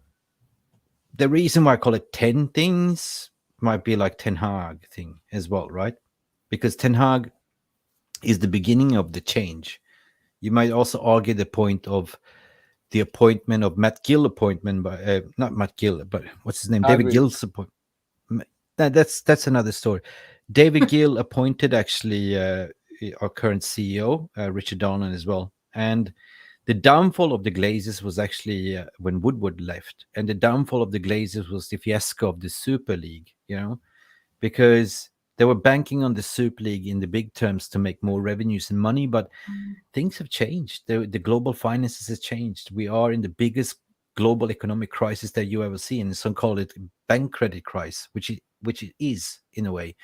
the reason why I call it 10 things might be like Ten Hag thing as well, right? Because Ten Hag is the beginning of the change. You might also argue the point of the appointment of Gill by not Matt Gill, but what's his name? David Gill's appointment. That's another story. David Gill appointed actually our current CEO, Richard Donnan, as well. And the downfall of the Glazers was actually when Woodward left. And the downfall of the Glazers was the fiasco of the Super League, because they were banking on the Super League in the big terms to make more revenues and money, but things have changed. The global finances has changed. We are in the biggest global economic crisis that you ever see, and some call it bank credit crisis, which it is in a way.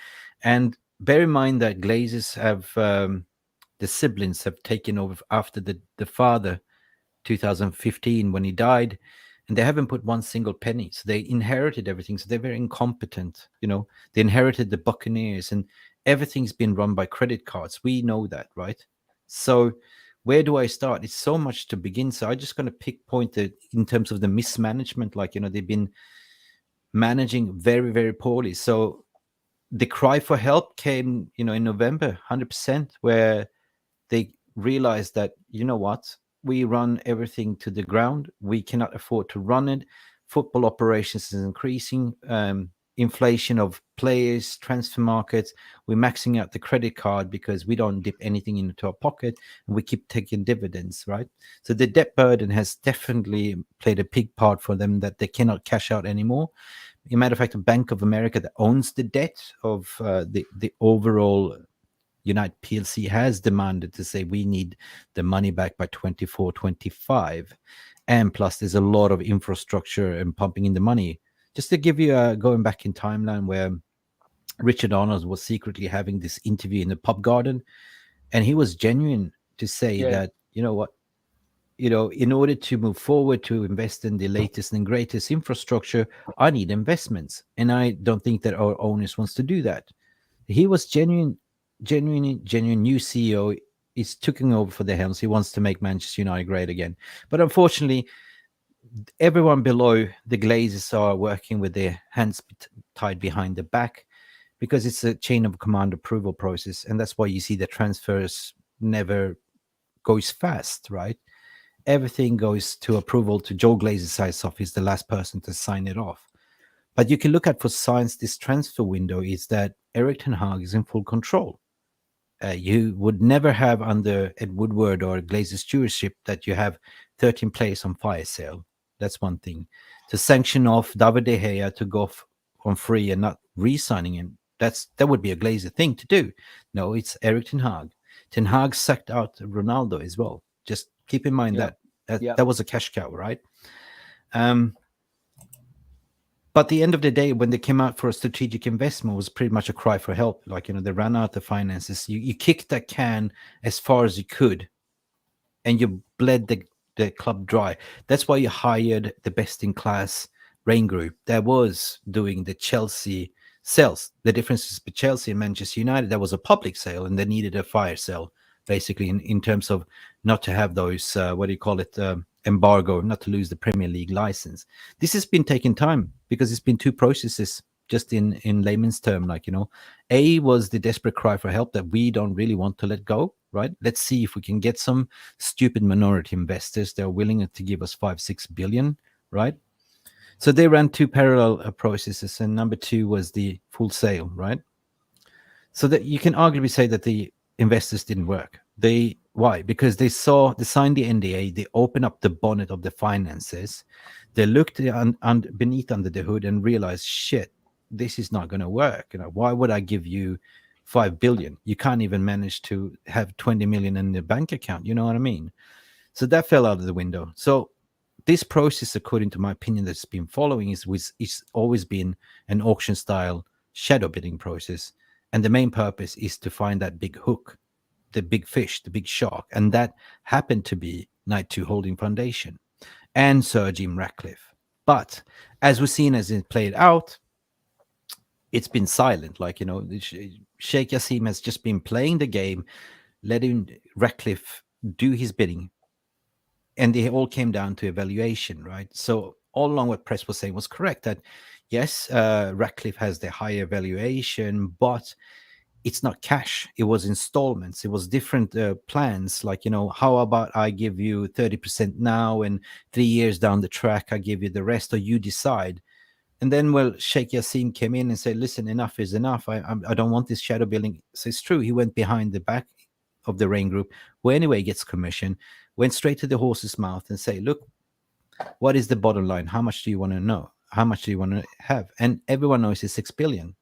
And bear in mind that Glazers have the siblings have taken over after the father, 2015, when he died. And they haven't put one single penny. So they inherited everything. So they're very incompetent. They inherited the Buccaneers, and everything's been run by credit cards. We know that, right? So where do I start? It's so much to begin. So I'm just going to pinpoint it in terms of the mismanagement. Like, they've been managing very, very poorly. So the cry for help came, in November, 100%, where they realized that, what? We run everything to the ground. We cannot afford to run it. Football operations is increasing. Inflation of players, transfer markets. We're maxing out the credit card because we don't dip anything into our pocket, and we keep taking dividends, right? So the debt burden has definitely played a big part for them, that they cannot cash out anymore. As a matter of fact, the Bank of America that owns the debt of the overall United PLC has demanded to say we need the money back by 24, 25. And plus, there's a lot of infrastructure and pumping in the money. Just to give you going back in timeline, where Richard Arnold was secretly having this interview in the pub garden, and he was genuine to say that, in order to move forward to invest in the latest and greatest infrastructure, I need investments. And I don't think that our owners wants to do that. He was genuine new CEO is taking over for the helms. He wants to make Manchester United great again. But unfortunately, everyone below the Glazers are working with their hands tied behind the back, because it's a chain of command approval process. And that's why you see the transfers never goes fast, right? Everything goes to approval to Joe Glazer's side off. He's the last person to sign it off. But you can look at for signs this transfer window is that Erik ten Hag is in full control. You would never have under Ed Woodward or Glazer stewardship that you have 13 players on fire sale. That's one thing. To sanction off David De Gea to go on free and not re-signing him, that would be a Glazer thing to do. No, it's Erik ten Hag. Ten Hag sucked out Ronaldo as well. Just keep in mind that was a cash cow, right? But at the end of the day, when they came out for a strategic investment, it was pretty much a cry for help. Like, they ran out of finances. You kicked that can as far as you could, and you bled the club dry. That's why you hired the best-in-class Rain Group that was doing the Chelsea sales. The difference is between Chelsea and Manchester United, that was a public sale, and they needed a fire sale, basically, in terms of not to have those, embargo, not to lose the Premier League license. This has been taking time because it's been two processes, just in layman's term. Like, A was the desperate cry for help that we don't really want to let go. right? Let's see if we can get some stupid minority investors that are willing to give us 5-6 billion, right? So they ran 2 parallel processes, and number 2 was the full sale, right? So that you can arguably say that the investors didn't work. Why? Because they signed the NDA, they opened up the bonnet of the finances, they looked beneath under the hood and realized, shit, this is not going to work. You know, why would I give you 5 billion? You can't even manage to have 20 million in the bank account. You know what I mean? So that fell out of the window. So this process, according to my opinion, that's been following it's always been an auction style shadow bidding process. And the main purpose is to find that big hook, the big fish, the big shark. And that happened to be Night 2 Holding Foundation and Sir Jim Ratcliffe. But as we've seen as it played out, it's been silent. Like, you know, Sheikh Yassim has just been playing the game, letting Ratcliffe do his bidding. And they all came down to evaluation, right? So all along what press was saying was correct, that yes, Ratcliffe has the higher valuation, but it's not cash. It was installments. It was different plans. Like, you know, how about I give you 30% now, and 3 years down the track, I give you the rest, or you decide. And then, well, Sheikh Yassim came in and said, listen, enough is enough. I don't want this shadow building. So it's true. He went behind the back of the Rain Group, who anyway gets commission, went straight to the horse's mouth and say, look, what is the bottom line? How much do you want to know? How much do you want to have? And everyone knows it's 6 billion.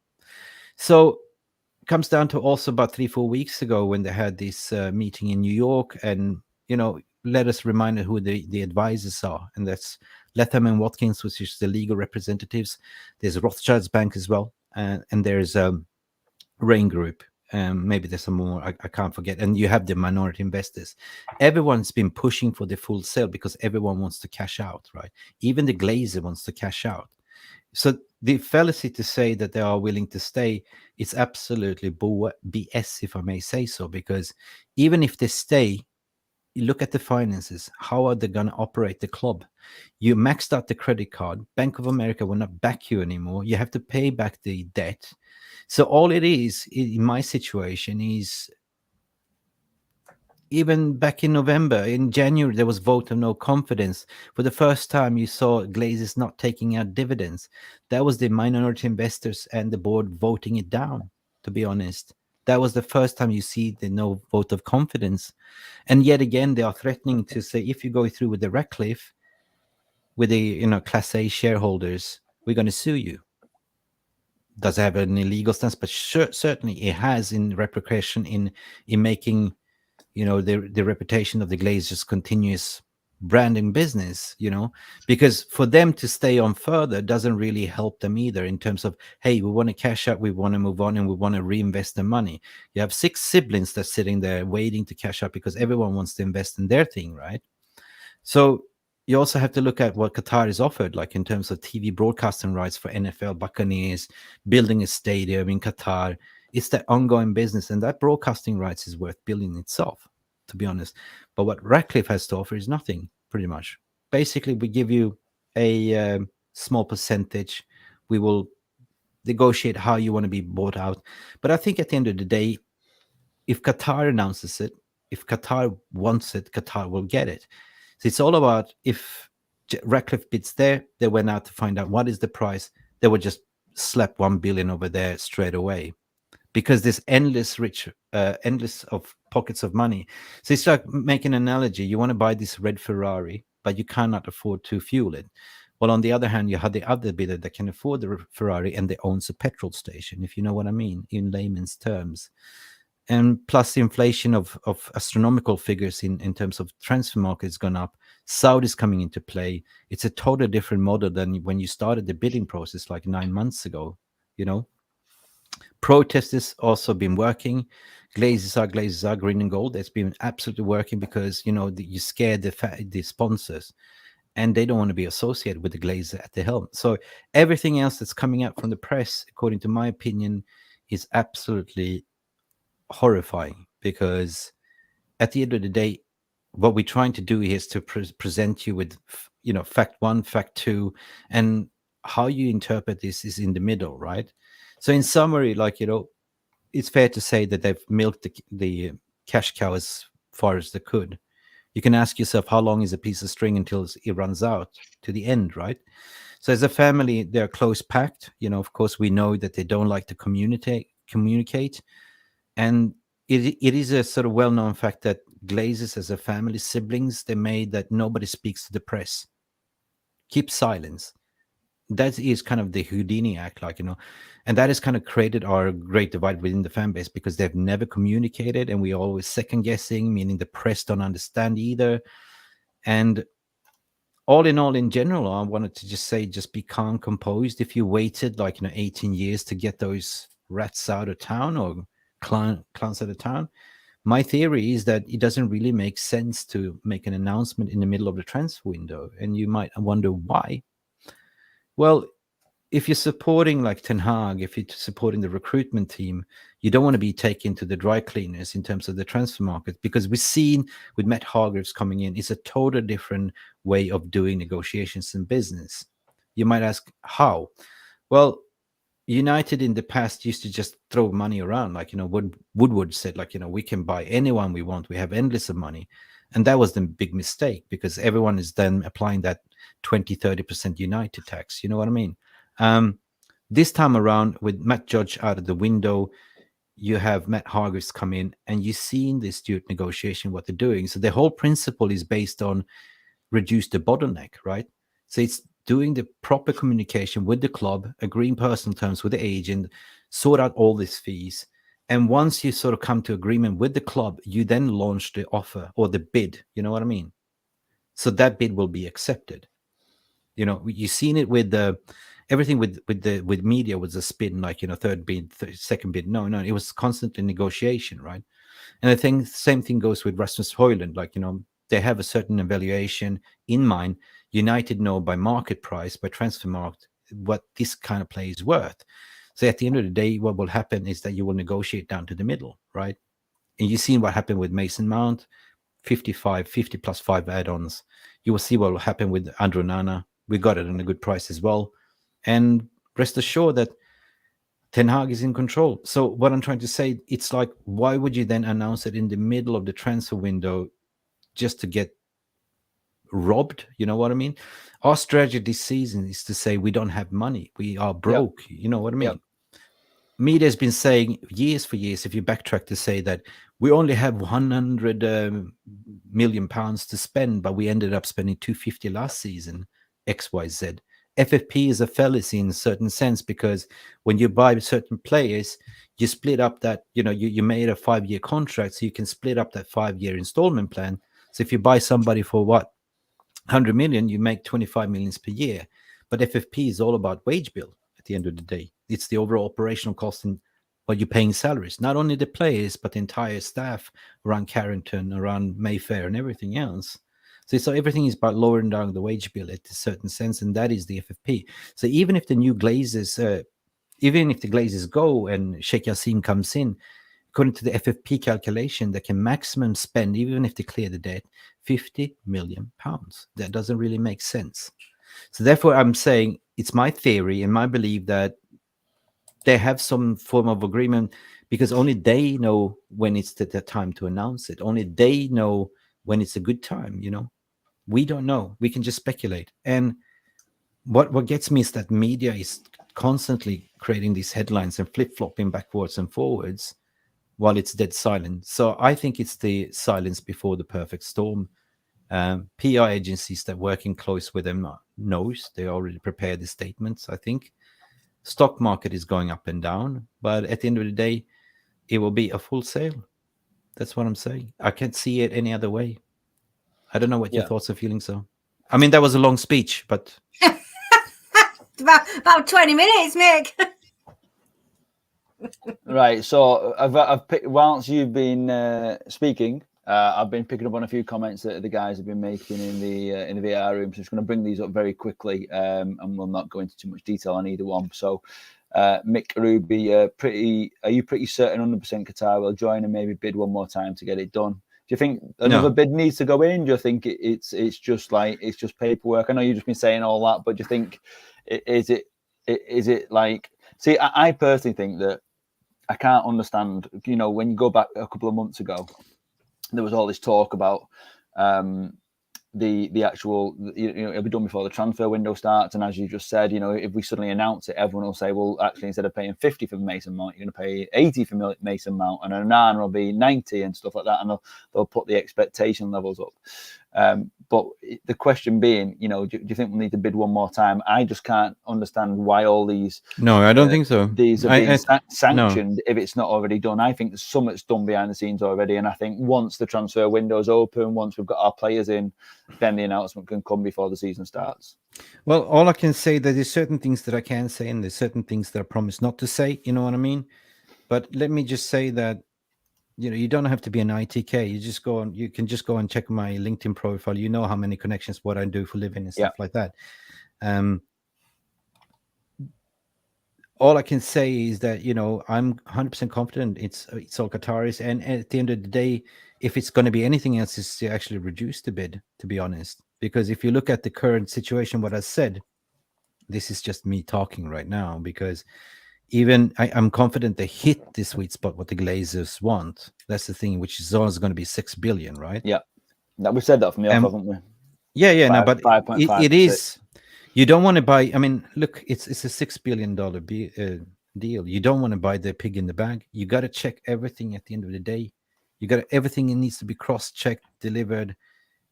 So comes down to also about 3-4 weeks ago when they had this meeting in New York, and, you know, let us remind who the advisors are. And that's Latham and Watkins, which is the legal representatives. There's Rothschild's Bank as well. And there's Rain Group. Maybe there's some more, I can't forget. And you have the minority investors. Everyone's been pushing for the full sale because everyone wants to cash out, right? Even the Glazer wants to cash out. So the fallacy to say that they are willing to stay, it's absolutely BS, if I may say so, because even if they stay, you look at the finances. How are they going to operate the club? You maxed out the credit card. Bank of America will not back you anymore. You have to pay back the debt. So all it is, in my situation, is even back in November, in January, there was vote of no confidence. For the first time, you saw Glazers not taking out dividends. That was the minority investors and the board voting it down, to be honest. That was the first time you see the no vote of confidence. And yet again, they are threatening to say, if you go through with the Ratcliffe, with the, you know, Class A shareholders, we're going to sue you. Does it have an illegal stance? But certainly it has in repercussion in making, you know, the reputation of the Glazers continuous branding business, you know, because for them to stay on further doesn't really help them either in terms of, hey, we want to cash out, we want to move on, and we want to reinvest the money. You have 6 siblings that's sitting there waiting to cash out because everyone wants to invest in their thing, right? So you also have to look at what Qatar is offered, like in terms of TV broadcasting rights for NFL, Buccaneers, building a stadium in Qatar. It's that ongoing business, and that broadcasting rights is worth building itself, to be honest. But what Ratcliffe has to offer is nothing, pretty much. Basically, we give you a small percentage. We will negotiate how you want to be bought out. But I think at the end of the day, if Qatar announces it, if Qatar wants it, Qatar will get it. So it's all about, if Ratcliffe bids there, they went out to find out what is the price. They would just slap 1 billion over there straight away, because there's endless of pockets of money. So it's like making an analogy. You want to buy this red Ferrari, but you cannot afford to fuel it. Well, on the other hand, you have the other bidder that can afford the Ferrari and they owns a petrol station, if you know what I mean, in layman's terms. And plus the inflation of astronomical figures in terms of transfer market has gone up. Saudi's coming into play. It's a totally different model than when you started the bidding process like 9 months ago, you know. Protesters also been working. Glazers are green and gold. That's been absolutely working because, you know, you scare the sponsors and they don't want to be associated with the Glazer at the helm. So everything else that's coming out from the press, according to my opinion, is absolutely horrifying, because at the end of the day, what we're trying to do is to present you with, you know, fact 1, fact 2, and how you interpret this is in the middle, right? So in summary, like, you know, it's fair to say that they've milked the cash cow as far as they could. You can ask yourself, how long is a piece of string until it runs out to the end, right? So as a family, they're close packed. You know, of course, we know that they don't like to communicate. And it is a sort of well-known fact that Glazers as a family, siblings, they made that nobody speaks to the press. Keep silence. That is kind of the Houdini act, like, you know, and that has kind of created our great divide within the fan base, because they've never communicated, and we always second guessing, meaning the press don't understand either. And all, in general, I wanted to just say, just be calm, composed. If you waited like, you know, 18 years to get those rats out of town, or clowns out of town, my theory is that it doesn't really make sense to make an announcement in the middle of the transfer window. And you might wonder why. Well, if you're supporting like Ten Hag, if you're supporting the recruitment team, you don't want to be taken to the dry cleaners in terms of the transfer market, because we've seen with Matt Hargreaves coming in, it's a totally different way of doing negotiations and business. You might ask, how? Well, United in the past used to just throw money around. Like, you know, Woodward said, like, you know, we can buy anyone we want. We have endless of money. And that was the big mistake, because everyone is then applying that 20-30% United tax. You know what I mean? This time around, with Matt Judge out of the window, you have Matt Hargreaves come in, and you see in this Stewart negotiation what they're doing. So the whole principle is based on reduce the bottleneck, right? So it's doing the proper communication with the club, agreeing personal terms with the agent, sort out all these fees. And once you sort of come to agreement with the club, you then launch the offer or the bid. You know what I mean? So that bid will be accepted. You know, you've seen it with everything with media was a spin, like, you know, third bid, second bid. No, it was constantly negotiation, right? And I think same thing goes with Rasmus Højlund. Like, you know, they have a certain evaluation in mind. United know by market price, by transfer market, what this kind of play is worth. So at the end of the day, what will happen is that you will negotiate down to the middle, right? And you've seen what happened with Mason Mount, 50 plus 5 add-ons. You will see what will happen with Onana. We got it at a good price as well. And rest assured that Ten Hag is in control. So what I'm trying to say, it's like, why would you then announce it in the middle of the transfer window just to get robbed? You know what I mean? Our strategy this season is to say we don't have money. We are broke. Yep. You know what I mean? Yep. Media has been saying years for years, if you backtrack, to say that we only have 100 million pounds to spend, but we ended up spending 250 last season, XYZ. FFP is a fallacy in a certain sense, because when you buy certain players, you split up that, you know, you made a 5-year contract, so you can split up that 5-year installment plan. So if you buy somebody for 100 million, you make 25 millions per year. But FFP is all about wage bill at the end of the day. It's the overall operational cost in what you're paying salaries, not only the players, but the entire staff around Carrington, around Mayfair, and everything else. So everything is about lowering down the wage bill at a certain sense, and that is the FFP. So even if the new Glazers, even if the Glazers go and Sheikh Yassim comes in, according to the FFP calculation, they can maximum spend, even if they clear the debt, 50 million pounds. That doesn't really make sense. So therefore, I'm saying it's my theory and my belief that they have some form of agreement, because only they know when it's the time to announce it. Only they know when it's a good time, you know. We don't know. We can just speculate. And what gets me is that media is constantly creating these headlines and flip-flopping backwards and forwards while it's dead silent. So I think it's the silence before the perfect storm. PR agencies that working close with them knows. They already prepared the statements, I think. Stock market is going up and down, but at the end of the day, it will be a full sale. That's what I'm saying. I can't see it any other way. I don't know what your thoughts are feeling. So, I mean, that was a long speech, but about 20 minutes, Mick. Right. So I've picked, whilst you've been speaking, I've been picking up on a few comments that the guys have been making in the VAR room. So I'm just going to bring these up very quickly, and we'll not go into too much detail on either one. So, Mick Ruby, are you pretty certain 100% Qatar will join and maybe bid one more time to get it done? Do you think another bid needs to go in? Do you think it's just paperwork? I know you've just been saying all that, but do you think is it like? See, I personally think that I can't understand. You know, when you go back a couple of months ago, there was all this talk about the actual, it'll be done before the transfer window starts. And as you just said, if we suddenly announce it, everyone will say, well, actually, instead of paying 50 for Mason Mount, you're going to pay 80 for Mason Mount, and Onana will be 90 and stuff like that. And they'll put the expectation levels up. But the question being, do you think we'll need to bid one more time? I just can't understand why all these. No, I don't think so. These are being sanctioned if it's not already done. I think there's so much done behind the scenes already. And I think once the transfer window's open, once we've got our players in, then the announcement can come before the season starts. Well, all I can say that there's certain things that I can say and there's certain things that I promise not to say. You know what I mean? But let me just say that, you don't have to be an ITK. You can just go and check my LinkedIn profile. You know how many connections, what I do for living and stuff like that. All I can say is that, I'm 100% confident it's all Qataris. And at the end of the day, if it's going to be anything else, is to actually reduce the bid, to be honest. Because if you look at the current situation, what I said, this is just me talking right now, because even I'm confident they hit the sweet spot, what the Glazers want. That's the thing, which is always going to be 6 billion, right? Yeah. We said that from the off, haven't we? Yeah, no, but it is. You don't want to buy. I mean, look, it's a $6 billion deal. You don't want to buy the pig in the bag. You got to check everything at the end of the day. You got everything needs to be cross-checked, delivered.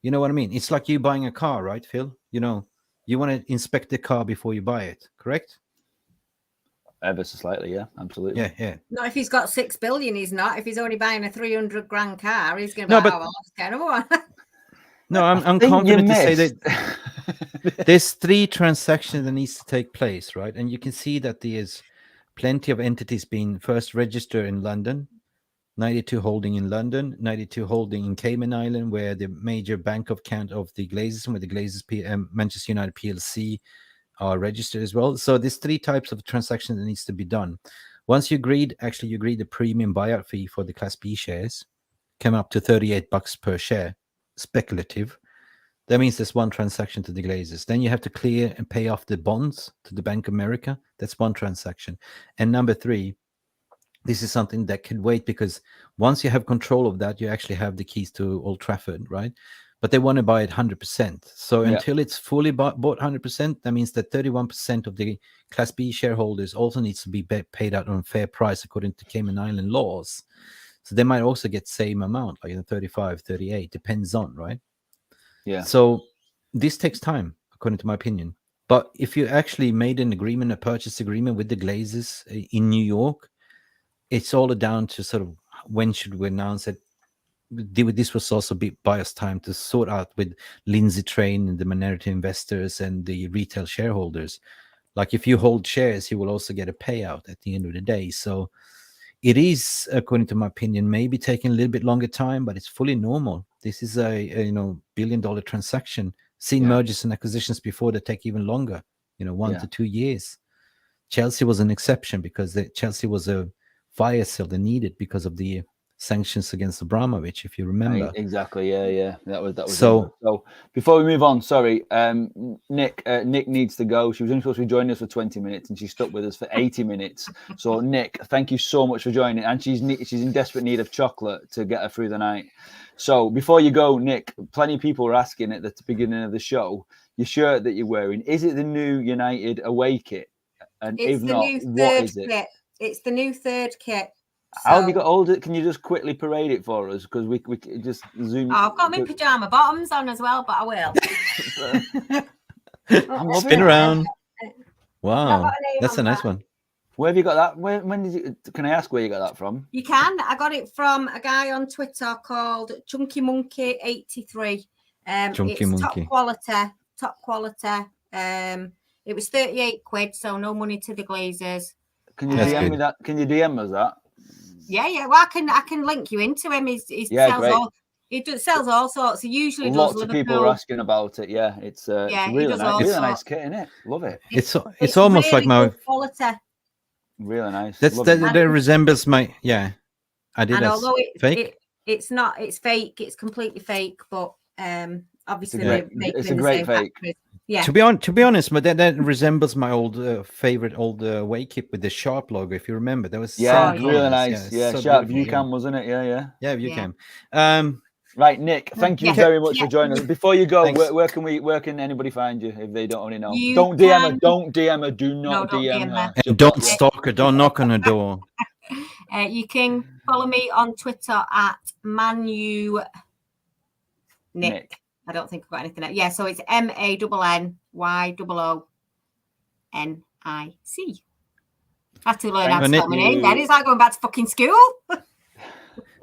You know what I mean? It's like you buying a car, right, Phil? You want to inspect the car before you buy it, correct? Ever so slightly, yeah, absolutely. Yeah. Not if he's got 6 billion, he's not. If he's only buying a 300 grand car, he's going to buy, I'll just get another one. No, I'm confident to say that there's 3 transactions that needs to take place, right? And you can see that there's plenty of entities being first registered in London, 92 holding in London, 92 holding in Cayman Island, where the major bank of account of the Glazers, where the Glazers Manchester United PLC are registered as well. So there's 3 types of transactions that needs to be done. Once you agreed the premium buyout fee for the Class B shares came up to $38 per share, speculative. That means there's 1 transaction to the Glazers. Then you have to clear and pay off the bonds to the Bank of America. That's 1 transaction. And number 3, this is something that can wait, because once you have control of that, you actually have the keys to Old Trafford, right? But they want to buy it 100%. So until it's fully bought 100%, that means that 31% of the Class B shareholders also needs to be paid out on fair price according to Cayman Island laws. So they might also get same amount, like 35, 38, depends on, right? Yeah. So this takes time, according to my opinion. But if you actually made an agreement, a purchase agreement with the Glazers in New York, it's all down to sort of when should we announce it. This was also buy us time to sort out with Lindsay Train and the minority investors and the retail shareholders. Like if you hold shares, you will also get a payout at the end of the day. So it is, according to my opinion, maybe taking a little bit longer time, but it's fully normal. This is a billion-dollar transaction. Seen mergers and acquisitions before that take even longer, 1 to 2 years. Chelsea was an exception because Chelsea was a fire sale they needed because of the sanctions against Abramovich, if you remember. Exactly, yeah. That was so. So before we move on, sorry, Nick needs to go. She was only supposed to be joining us for 20 minutes and she stuck with us for 80 minutes. So Nick, thank you so much for joining. And she's in desperate need of chocolate to get her through the night. So before you go, Nick, plenty of people were asking at the beginning of the show, your shirt that you're wearing, is it the new United away kit? And it's if not, what is it? Kit. It's the new 3rd kit. So, how have you got hold of it? Can you just quickly parade it for us? Because we just zoom. I've got my pyjama bottoms on as well, but I will. Spin around. Wow, that's a nice one. Where have you got that? When did you? Can I ask where you got that from? You can. I got it from a guy on Twitter called Chunky Monkey 83. Chunky it's Monkey. Top quality. It was 38 quid, so no money to the Glazers. Can you DM me that? Can you DM us that? Yeah. Well, I can link you into him. He sells all sorts. He usually does. Lots of people are asking about it. Yeah, it's really nice kit, isn't it? Love it. It's almost really like my quality. Really nice. That resembles my I did. And although fake. It's not. It's fake. It's completely fake. But obviously it's a great fake. Factories. Yeah. To be honest, but that resembles my old favorite away kit with the Sharp logo. If you remember, that was really nice. Yeah, so Sharp view cam, wasn't it? Yeah. View cam. Right, Nick, thank you very much for joining us. Before you go, Thanks. where can anybody find you if they don't already know? You Don't DM her. can- Don't DM her. Do No, not don't DM DM her. her. And don't stalk her. Don't knock on her door. You can follow me on Twitter at Manu Nick. I don't think I've got anything else. Yeah, so it's MANNYOONIC. I had to learn how to spell my name. Then it's like going back to fucking school.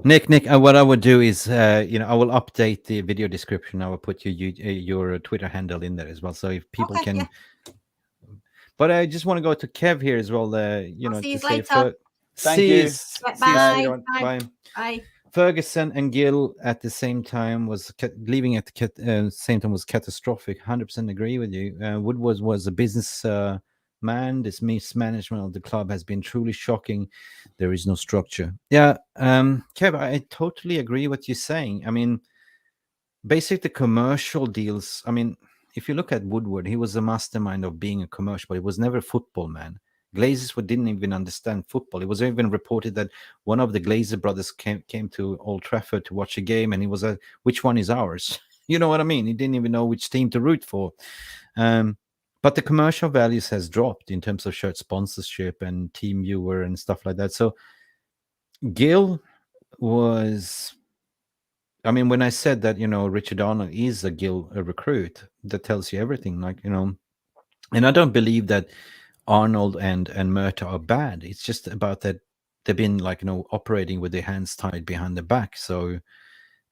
Nick, what I would do is, I will update the video description. I will put your Twitter handle in there as well, so if people can. Yeah. But I just want to go to Kev here as well. See you later. Thank you. Bye. Bye. Ferguson and Gill at the same time was leaving at the same time was catastrophic. 100% agree with you. Woodward was a business man. This mismanagement of the club has been truly shocking. There is no structure. Yeah, Kev, I totally agree with you saying. I mean, basically the commercial deals. I mean, if you look at Woodward, he was a mastermind of being a commercial, but he was never a football man. Glazers didn't even understand football. It was even reported that one of the Glazer brothers came to Old Trafford to watch a game, and he was which one is ours? You know what I mean? He didn't even know which team to root for. But the commercial values has dropped in terms of shirt sponsorship and team viewer and stuff like that. So Gill was, I mean, when I said that, Richard Arnold is a recruit, that tells you everything. Like, and I don't believe that Arnold and Murta are bad. It's just about that they've been operating with their hands tied behind their back. So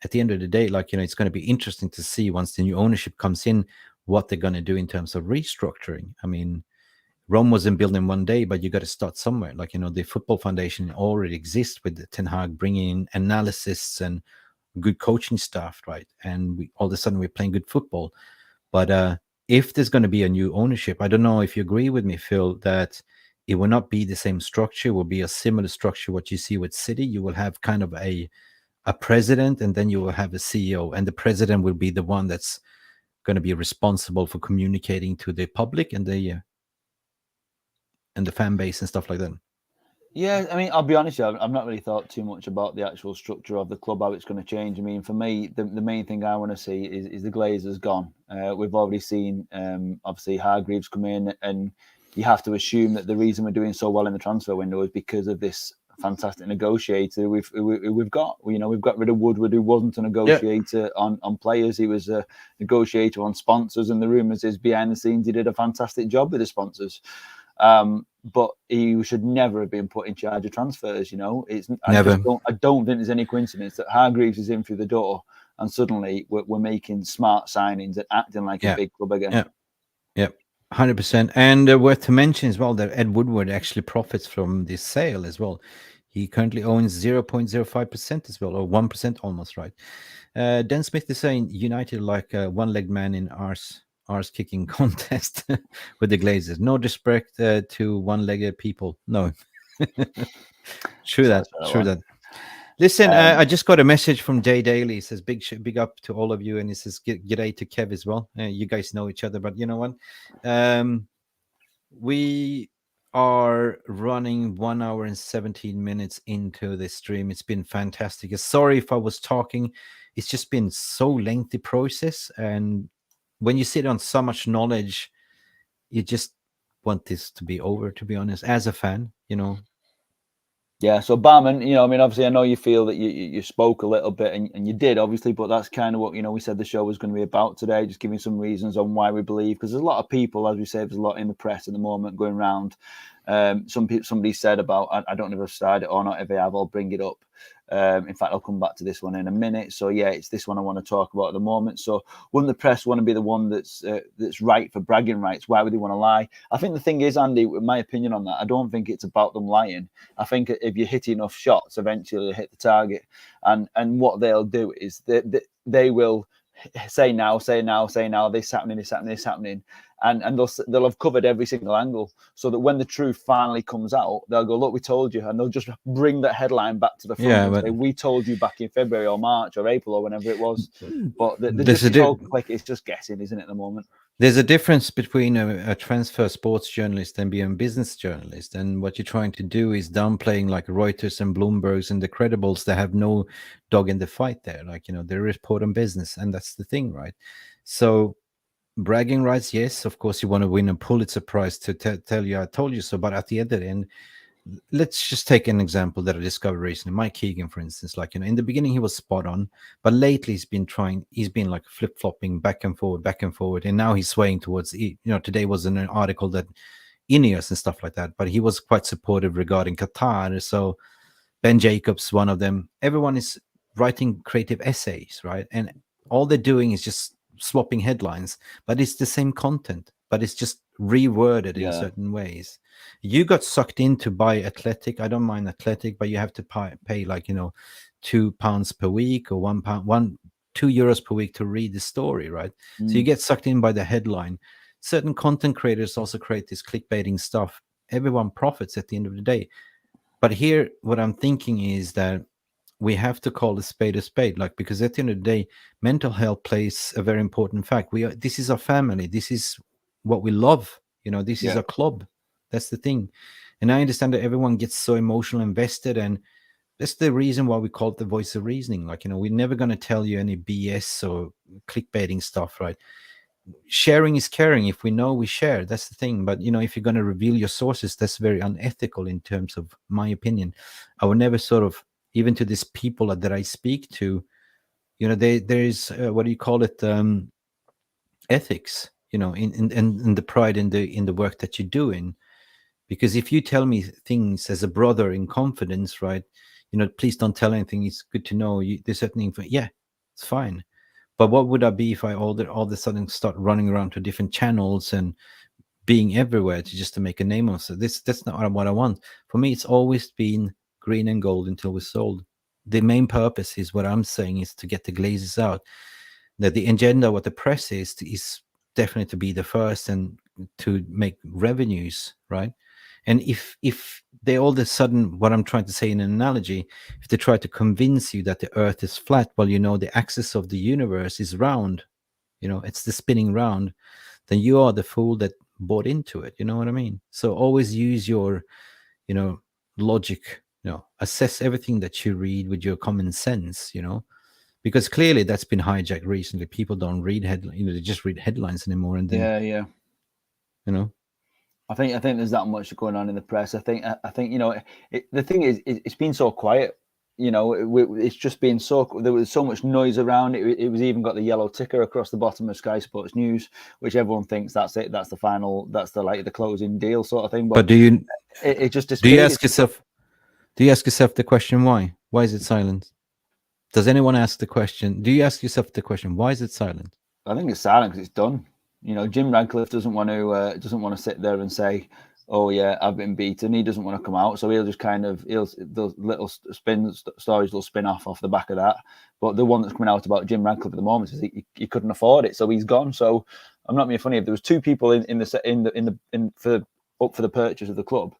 at the end of the day, it's going to be interesting to see once the new ownership comes in, what they're going to do in terms of restructuring. I mean, Rome wasn't built in one day, but you got to start somewhere. The football foundation already exists with Ten Hag bringing in analysts and good coaching staff, right? And all of a sudden we're playing good football. But if there's going to be a new ownership, I don't know if you agree with me, Phil, that it will not be the same structure. It will be a similar structure what you see with City. You will have kind of a president, and then you will have a CEO, and the president will be the one that's going to be responsible for communicating to the public and the fan base and stuff like that. Yeah, I mean, I'll be honest, I've not really thought too much about the actual structure of the club, how it's going to change. I mean, for me, the main thing I want to see is the Glazers gone. We've already seen, obviously, Hargreaves come in, and you have to assume that the reason we're doing so well in the transfer window is because of this fantastic negotiator we've got. We've got rid of Woodward, who wasn't a negotiator on players. He was a negotiator on sponsors, and the rumours is behind the scenes he did a fantastic job with the sponsors. But he should never have been put in charge of transfers. I don't think there's any coincidence that Hargreaves is in through the door, and suddenly we're making smart signings and acting like a big club again. Yeah, 100%. And worth to mention as well that Ed Woodward actually profits from this sale as well. He currently owns 0.05% as well, or 1% almost, right? Dan Smith is saying United like a one-legged man in arse kicking contest with the Glazers. No disrespect to one-legged people. No. True that. Listen, I just got a message from Jay Daly. He says big up to all of you, and he says g'day to Kev as well. You guys know each other, but you know what? We are running 1 hour and 17 minutes into the stream. It's been fantastic. Sorry if I was talking. It's just been so lengthy process, and when you sit on so much knowledge, you just want this to be over, to be honest, as a fan, Yeah, so Barman, obviously I know you feel that you spoke a little bit, and you did, obviously, but that's kind of what, we said the show was going to be about today, just giving some reasons on why we believe, because there's a lot of people, as we say, there's a lot in the press at the moment going around. Somebody said about, I don't know if I've started it or not, if I have, I'll bring it up. In fact, I'll come back to this one in a minute. So yeah, it's this one I want to talk about at the moment. So wouldn't the press want to be the one that's right for bragging rights? Why would they want to lie? I think the thing is, Andy, in my opinion on that, I don't think it's about them lying. I think if you hit enough shots, eventually you'll hit the target. And what they'll do is they will say now, this happening. And they'll have covered every single angle, so that when the truth finally comes out, they'll go, look, we told you, and they'll just bring that headline back to the front and say, we told you back in February or March or April or whenever it was. But it's just guessing, isn't it, at the moment? There's a difference between a transfer sports journalist and being a business journalist. And what you're trying to do is downplaying like Reuters and Bloombergs and the credibles that have no dog in the fight there. Like, you know, they report on business, and that's the thing, right? So bragging rights, yes, of course, you want to win a Pulitzer Prize to tell you I told you so. But at the end of the end, let's just take an example that I discovered recently. Mike Keegan, for instance, like, you know, in the beginning he was spot on, but lately he's been like flip-flopping back and forward, and now he's swaying towards, you know, today was an article that Ineos and stuff like that, but he was quite supportive regarding Qatar. So Ben Jacobs, one of them, everyone is writing creative essays, right? And all they're doing is just swapping headlines, but it's the same content, but it's just reworded in certain ways. You got sucked in to buy Athletic. I don't mind Athletic, but you have to pay like, you know, £2 per week or €2 per week to read the story, right? So you get sucked in by the headline. Certain content creators also create this clickbaiting stuff. Everyone profits at the end of the day. But here, what I'm thinking is that we have to call a spade, like, because at the end of the day, mental health plays a very important fact. This is our family. This is what we love. You know, this is a club. That's the thing. And I understand that everyone gets so emotional invested, and that's the reason why we call it the voice of reasoning. Like, you know, we're never going to tell you any BS or clickbaiting stuff, right? Sharing is caring. If we know, we share. That's the thing. But, you know, if you're going to reveal your sources, that's very unethical in terms of my opinion. I would never sort of, even to these people that I speak to, you know, there is, what do you call it? Ethics, you know, in the pride in the work that you're doing. Because if you tell me things as a brother in confidence, right, you know, please don't tell anything. It's good to know there's certain info. Yeah, it's fine. But what would I be if I all of a sudden start running around to different channels and being everywhere just to make a name of it? So that's not what I want. For me, it's always been green and gold until we're sold. The main purpose is what I'm saying is to get the Glazers out. That the agenda, what the press is definitely to be the first and to make revenues, right? And if they all of a sudden, what I'm trying to say in an analogy, if they try to convince you that the earth is flat, well, you know, the axis of the universe is round, you know, it's the spinning round, then you are the fool that bought into it. You know what I mean? So always use your, you know, logic, you know, assess everything that you read with your common sense, you know, because clearly that's been hijacked recently. People don't read headlines, you know, they just read headlines anymore. And then, you know, I think there's that much going on in the press. I think you know, the thing is, it's been so quiet. You know, it's just been so, there was so much noise around it. It was even got the yellow ticker across the bottom of Sky Sports News, which everyone thinks that's it. That's the final. That's the like the closing deal sort of thing. But do you? It just do you ask yourself? Do you ask yourself the question why? Why is it silent? Does anyone ask the question? Do you ask yourself the question why is it silent? I think it's silent because it's done. You know, Jim Radcliffe doesn't want to sit there and say, "Oh yeah, I've been beaten." He doesn't want to come out, so he'll just kind of those little stories will spin off the back of that. But the one that's coming out about Jim Radcliffe at the moment is he couldn't afford it, so he's gone. So I'm not being funny. If there was two people up for the purchase of the club,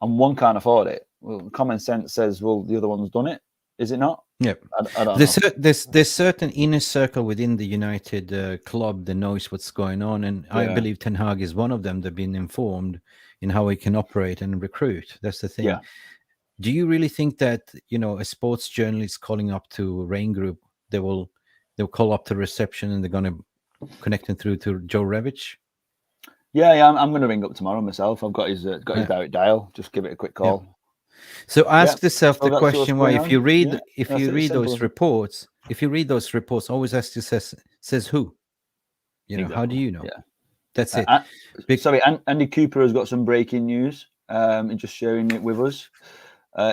and one can't afford it, well, common sense says, well, the other one's done it. Is it not? Yeah, I don't know. There's certain inner circle within the United club that knows what's going on, and I believe Ten Hag is one of them. They've been informed in how he can operate and recruit. That's the thing. Yeah. Do you really think that, you know, a sports journalist calling up to Rain Group, they'll call up to reception and they're going to connect him through to Joe Revich? Yeah, I'm going to ring up tomorrow myself. I've got his direct dial. Just give it a quick call. Yeah. So ask yourself the question why. If you read those reports, always ask yourself, says who? You know, how do you know? Yeah. That's it. Andy Cooper has got some breaking news. And just sharing it with us.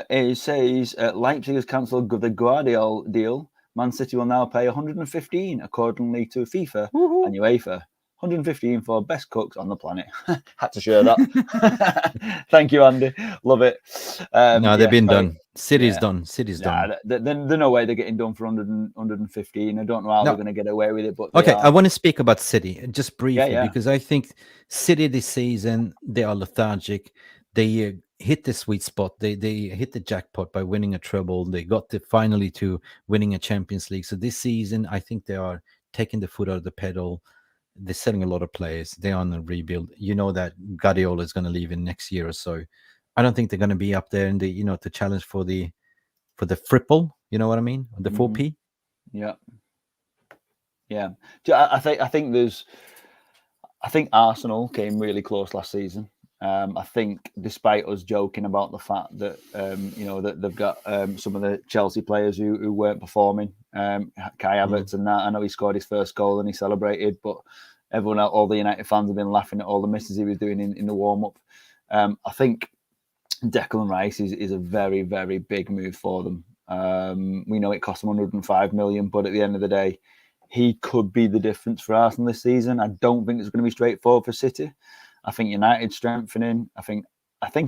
It says Leipzig has cancelled the Guardiola deal. Man City will now pay 115 accordingly to FIFA and UEFA. 115 for best cooks on the planet. Had to share that. Thank you, Andy. Love it. No, they've been done. City's done. City's done. There's no way they're getting done for 115. I don't know how they're going to get away with it. But okay, I want to speak about City just briefly because I think City this season, they are lethargic. They hit the sweet spot. They hit the jackpot by winning a treble. They got finally to winning a Champions League. So this season, I think they are taking the foot out of the pedal. they're selling a lot of players. They're on a rebuild. You know that Guardiola is going to leave in next year or so. I don't think they're going to be up there in the to challenge for the triple. You know what I mean? The 4P. Yeah. I think Arsenal came really close last season. I think, despite us joking about the fact that that they've got some of the Chelsea players who weren't performing, Kai Havertz and that. I know he scored his first goal and he celebrated, but everyone, all the United fans have been laughing at all the misses he was doing in the warm up. I think Declan Rice is a very, very big move for them. We know it cost them 105 million, but at the end of the day, he could be the difference for Arsenal this season. I don't think it's going to be straightforward for City. I think United strengthening. I think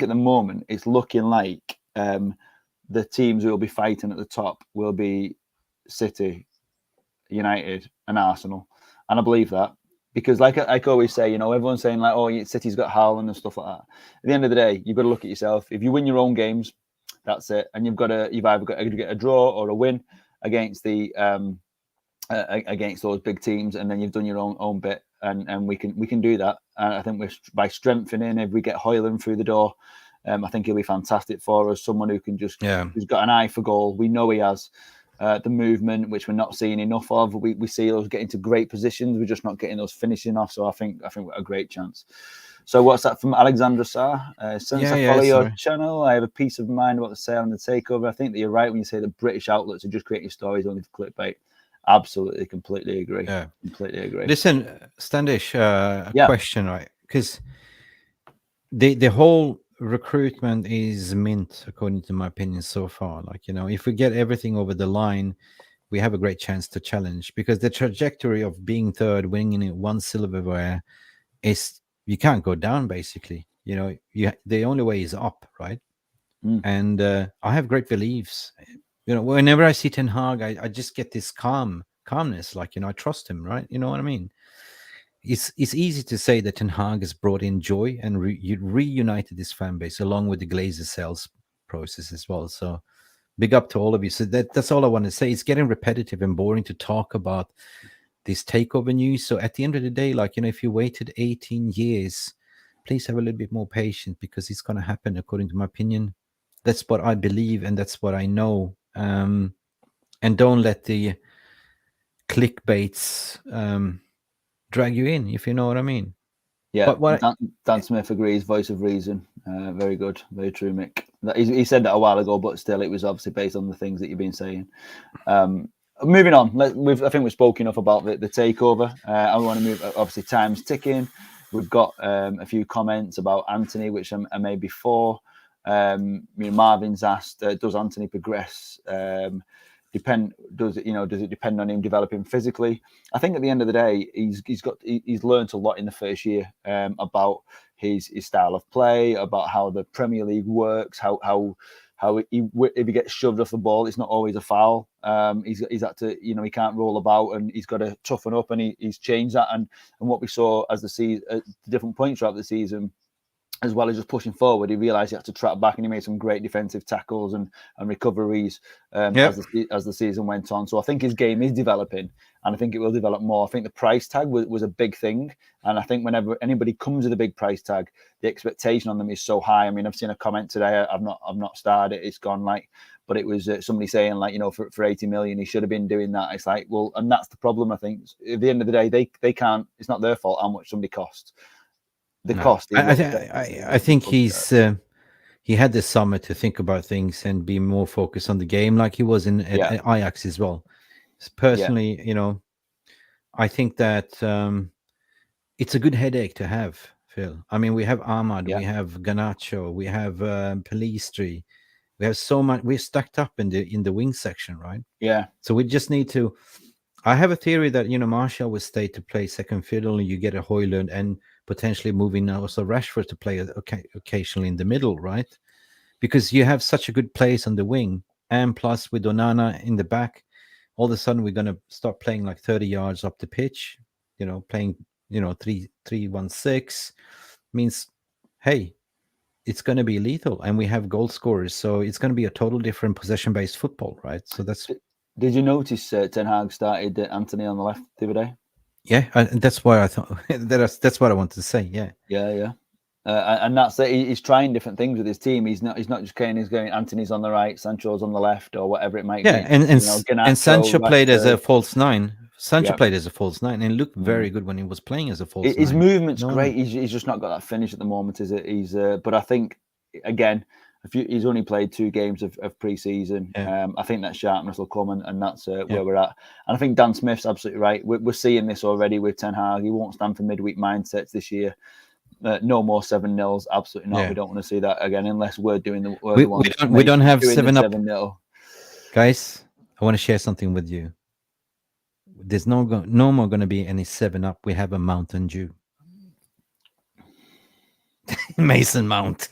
at the moment it's looking like the teams who will be fighting at the top will be City, United, and Arsenal, and I believe that because, like I always say, everyone's saying like, "Oh, City's got Haaland and stuff like that." At the end of the day, you've got to look at yourself. If you win your own games, that's it, and you've either got to get a draw or a win against the against those big teams, and then you've done your own bit, and we can do that. And I think by strengthening, if we get Højlund through the door, I think he'll be fantastic for us. Someone who can who's got an eye for goal. We know he has the movement, which we're not seeing enough of. We see us getting to great positions. We're just not getting those finishing off. So I think we're a great chance. So what's that from Alexandra Sarr? Since I follow your channel, I have a peace of mind about the sale and the takeover. I think that you're right when you say that British outlets are just creating stories only for clickbait. Absolutely, completely agree. Yeah, completely agree. Listen, Standish, question, right? Because the whole recruitment is mint, according to my opinion, so far. Like, if we get everything over the line, we have a great chance to challenge. Because the trajectory of being third, winning it one silverware, is you can't go down. Basically, the only way is up, right? And I have great beliefs. Whenever I see Ten Hag, I just get this calmness, like, I trust him, right? You know what I mean? It's easy to say that Ten Hag has brought in joy and reunited this fan base along with the Glazer sales process as well. So big up to all of you. So that's all I want to say. It's getting repetitive and boring to talk about this takeover news. So at the end of the day, like, if you waited 18 years, please have a little bit more patience, because it's going to happen, according to my opinion. That's what I believe, and that's what I know. And don't let the clickbaits drag you in, if you know what I mean. Yeah, Dan Smith agrees. Voice of reason. Very good. Very true, Mick. He said that a while ago, but still, it was obviously based on the things that you've been saying. Moving on. I think we've spoken enough about the takeover. I want to move. Obviously, time's ticking. We've got a few comments about Antony, which I made before. Marvin's asked, does Antony progress? Does it depend on him developing physically? I think at the end of the day, he's learned a lot in the first year about his style of play, about how the Premier League works, how if he gets shoved off the ball, it's not always a foul. He's had to, he can't roll about, and he's got to toughen up, and he's changed that. And what we saw as the season, at different points throughout the season, as well as just pushing forward, he realised he had to track back, and he made some great defensive tackles and recoveries as the season went on. So I think his game is developing, and I think it will develop more. I think the price tag was a big thing, and I think whenever anybody comes with a big price tag, the expectation on them is so high. I mean, I've seen a comment today. I've not started it. It's gone but it was somebody saying for 80 million he should have been doing that. It's like, well, and that's the problem. I think at the end of the day, they can't. It's not their fault how much somebody costs. The cost. I think he had the summer to think about things and be more focused on the game, like he was in Ajax as well. Personally, I think that it's a good headache to have, Phil. I mean, we have Ahmad, we have Garnacho, we have Pelistri, we have so much. We're stacked up in the wing section, right? Yeah. So we just need to. I have a theory that Martial will stay to play second fiddle, and you get a Højlund and potentially moving also Rashford to play occasionally in the middle, right? Because you have such a good place on the wing, and plus with Onana in the back, all of a sudden we're going to start playing like 30 yards up the pitch, playing 3-1-6 means, hey, it's going to be lethal, and we have goal scorers, so it's going to be a total different possession-based football, right? So that's. Did you notice Ten Hag started Antony on the left the other day? Yeah, that's why I thought that's what I wanted to say. Yeah, Yeah. And that's it. He's trying different things with his team. He's not just going. He's going. Anthony's on the right, Sancho's on the left, or whatever it might yeah, be. and Garnacho, Sancho played as a Rashford. false nine. Sancho Yeah. played as a false nine and looked very good when he was playing as a false His nine. movement's No. great. He's just not got that finish at the moment, is it? But I think again, he's only played 2 games of pre-season. Yeah. I think that sharpness will come, and that's where we're at. And I think Dan Smith's absolutely right. We're seeing this already with Ten Hag. He won't stand for midweek mindsets this year. No more 7-0s. Absolutely not. Yeah. We don't want to see that again unless we're doing the. We don't have 7-up. 7-0. Guys, I want to share something with you. There's no more going to be any 7-up. We have a Mountain Dew. Mason Mount.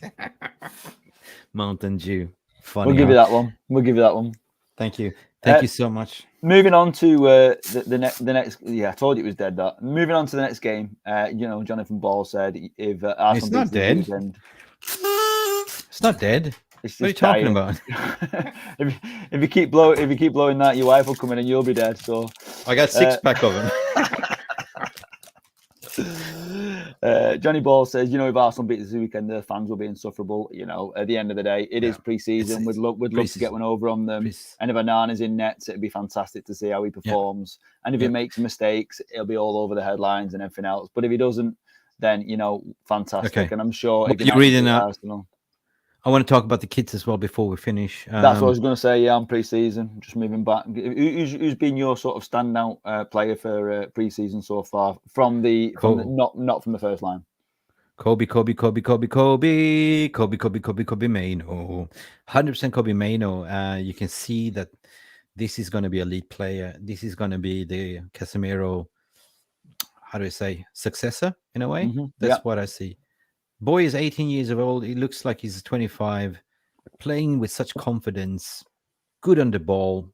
Mountain Dew. Funny. We'll give you that one. We'll give you that one. Thank you. Thank you so much. Moving on to the next. Yeah, I told you it was dead. That. Moving on to the next game. Jonathan Ball said if Arsenal It's not beats the dead. weekend, It's not dead. it's What are you just talking dying. about? if you keep blowing that, your wife will come in and you'll be dead. So I got 6-pack of them. Johnny Ball says, if Arsenal beat this weekend, the fans will be insufferable. At the end of the day, it is pre-season. We'd love to get one over on them. And if Onana's in nets, it'd be fantastic to see how he performs. And if he makes mistakes, it'll be all over the headlines and everything else. But if he doesn't, then fantastic. Okay. And I'm sure You're reading that. Arsenal. I want to talk about the kids as well before we finish. That's what I was going to say. Yeah, I'm pre-season. Just moving back. Who's been your sort of standout player for pre-season so far from not from the first line? Kobe Maino. 100% Kobe Maino. You can see that this is going to be a lead player. This is going to be the Casemiro, how do I say, successor in a way. Mm-hmm. That's what I see. Boy is 18 years old. He looks like he's 25, playing with such confidence, good on the ball,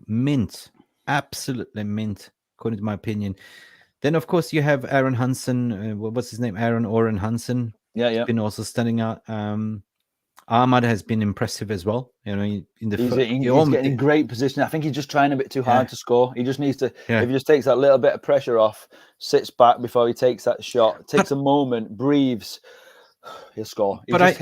mint, absolutely mint, according to my opinion. Then, of course, you have Aaron Hansen. What's his name? Oren Hansen. Yeah. Been also standing out. Ahmad has been impressive as well. In the he's getting in great position. I think he's just trying a bit too hard to score. He just needs to. If he just takes that little bit of pressure off, sits back before he takes that shot, takes a moment, breathes, he'll score. But I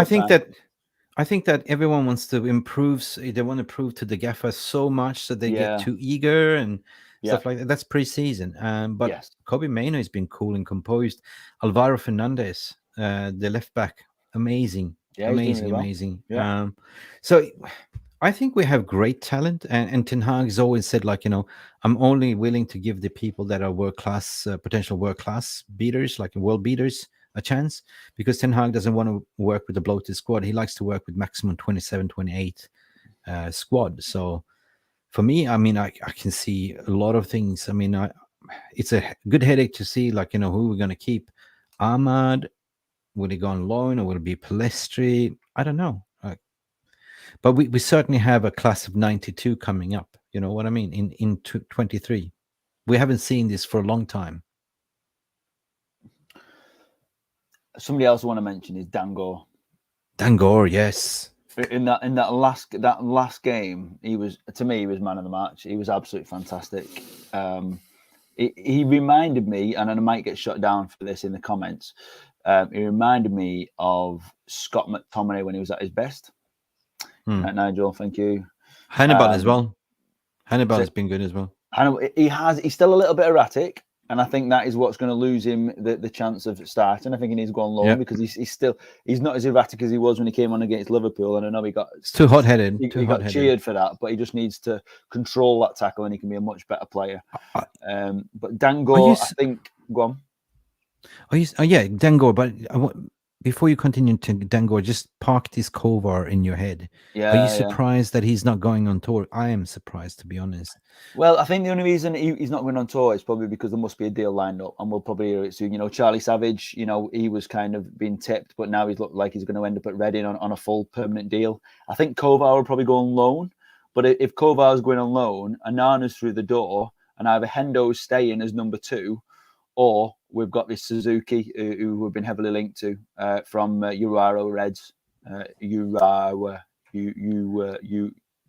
think that everyone wants to improve. They want to prove to the gaffer so much that they get too eager and stuff like that. That's pre-season. But Kobe Maino has been cool and composed. Alvaro Fernandez, the left back, amazing. Yeah, amazing. Yeah. So I think we have great talent, and Ten Hag has always said, I'm only willing to give the people that are world-class, potential world-class beaters, like world beaters, a chance, because Ten Hag doesn't want to work with a bloated squad. He likes to work with maximum 27, 28 squad. So for me, I can see a lot of things. It's a good headache to see, who we're going to keep. Ahmad, will he go on loan or will it be Palestri? I don't know. But we certainly have a class of 92 coming up. You know what I mean? In 23. We haven't seen this for a long time. Somebody else I want to mention is Dangor. Dangor, yes. In that last game, he was man of the match. He was absolutely fantastic. He reminded me, and I might get shut down for this in the comments. He reminded me of Scott McTominay when he was at his best. Nigel, thank you. Hannibal as well. Hannibal has been good as well. He's still a little bit erratic, and I think that is what's going to lose him the chance of starting. I think he needs to go on loan because he's not as erratic as he was when he came on against Liverpool. And I know it's too hot-headed. He got cheered for that, but he just needs to control that tackle, and he can be a much better player. But Dangor, I think, go on. Dangor. But before you continue to Dangor, just park this Kovar in your head. Are you surprised that he's not going on tour? I am surprised, to be honest. Well, I think the only reason he's not going on tour is probably because there must be a deal lined up, and we'll probably hear it soon. Charlie Savage, he was kind of being tipped, but now he's looked like he's going to end up at Reading on a full permanent deal. I think Kovar will probably go on loan, but if Kovar's going on loan, Onana's through the door, and either Hendo's staying as number 2, or we've got this Suzuki who we've been heavily linked to from Urawa Reds. Urawa,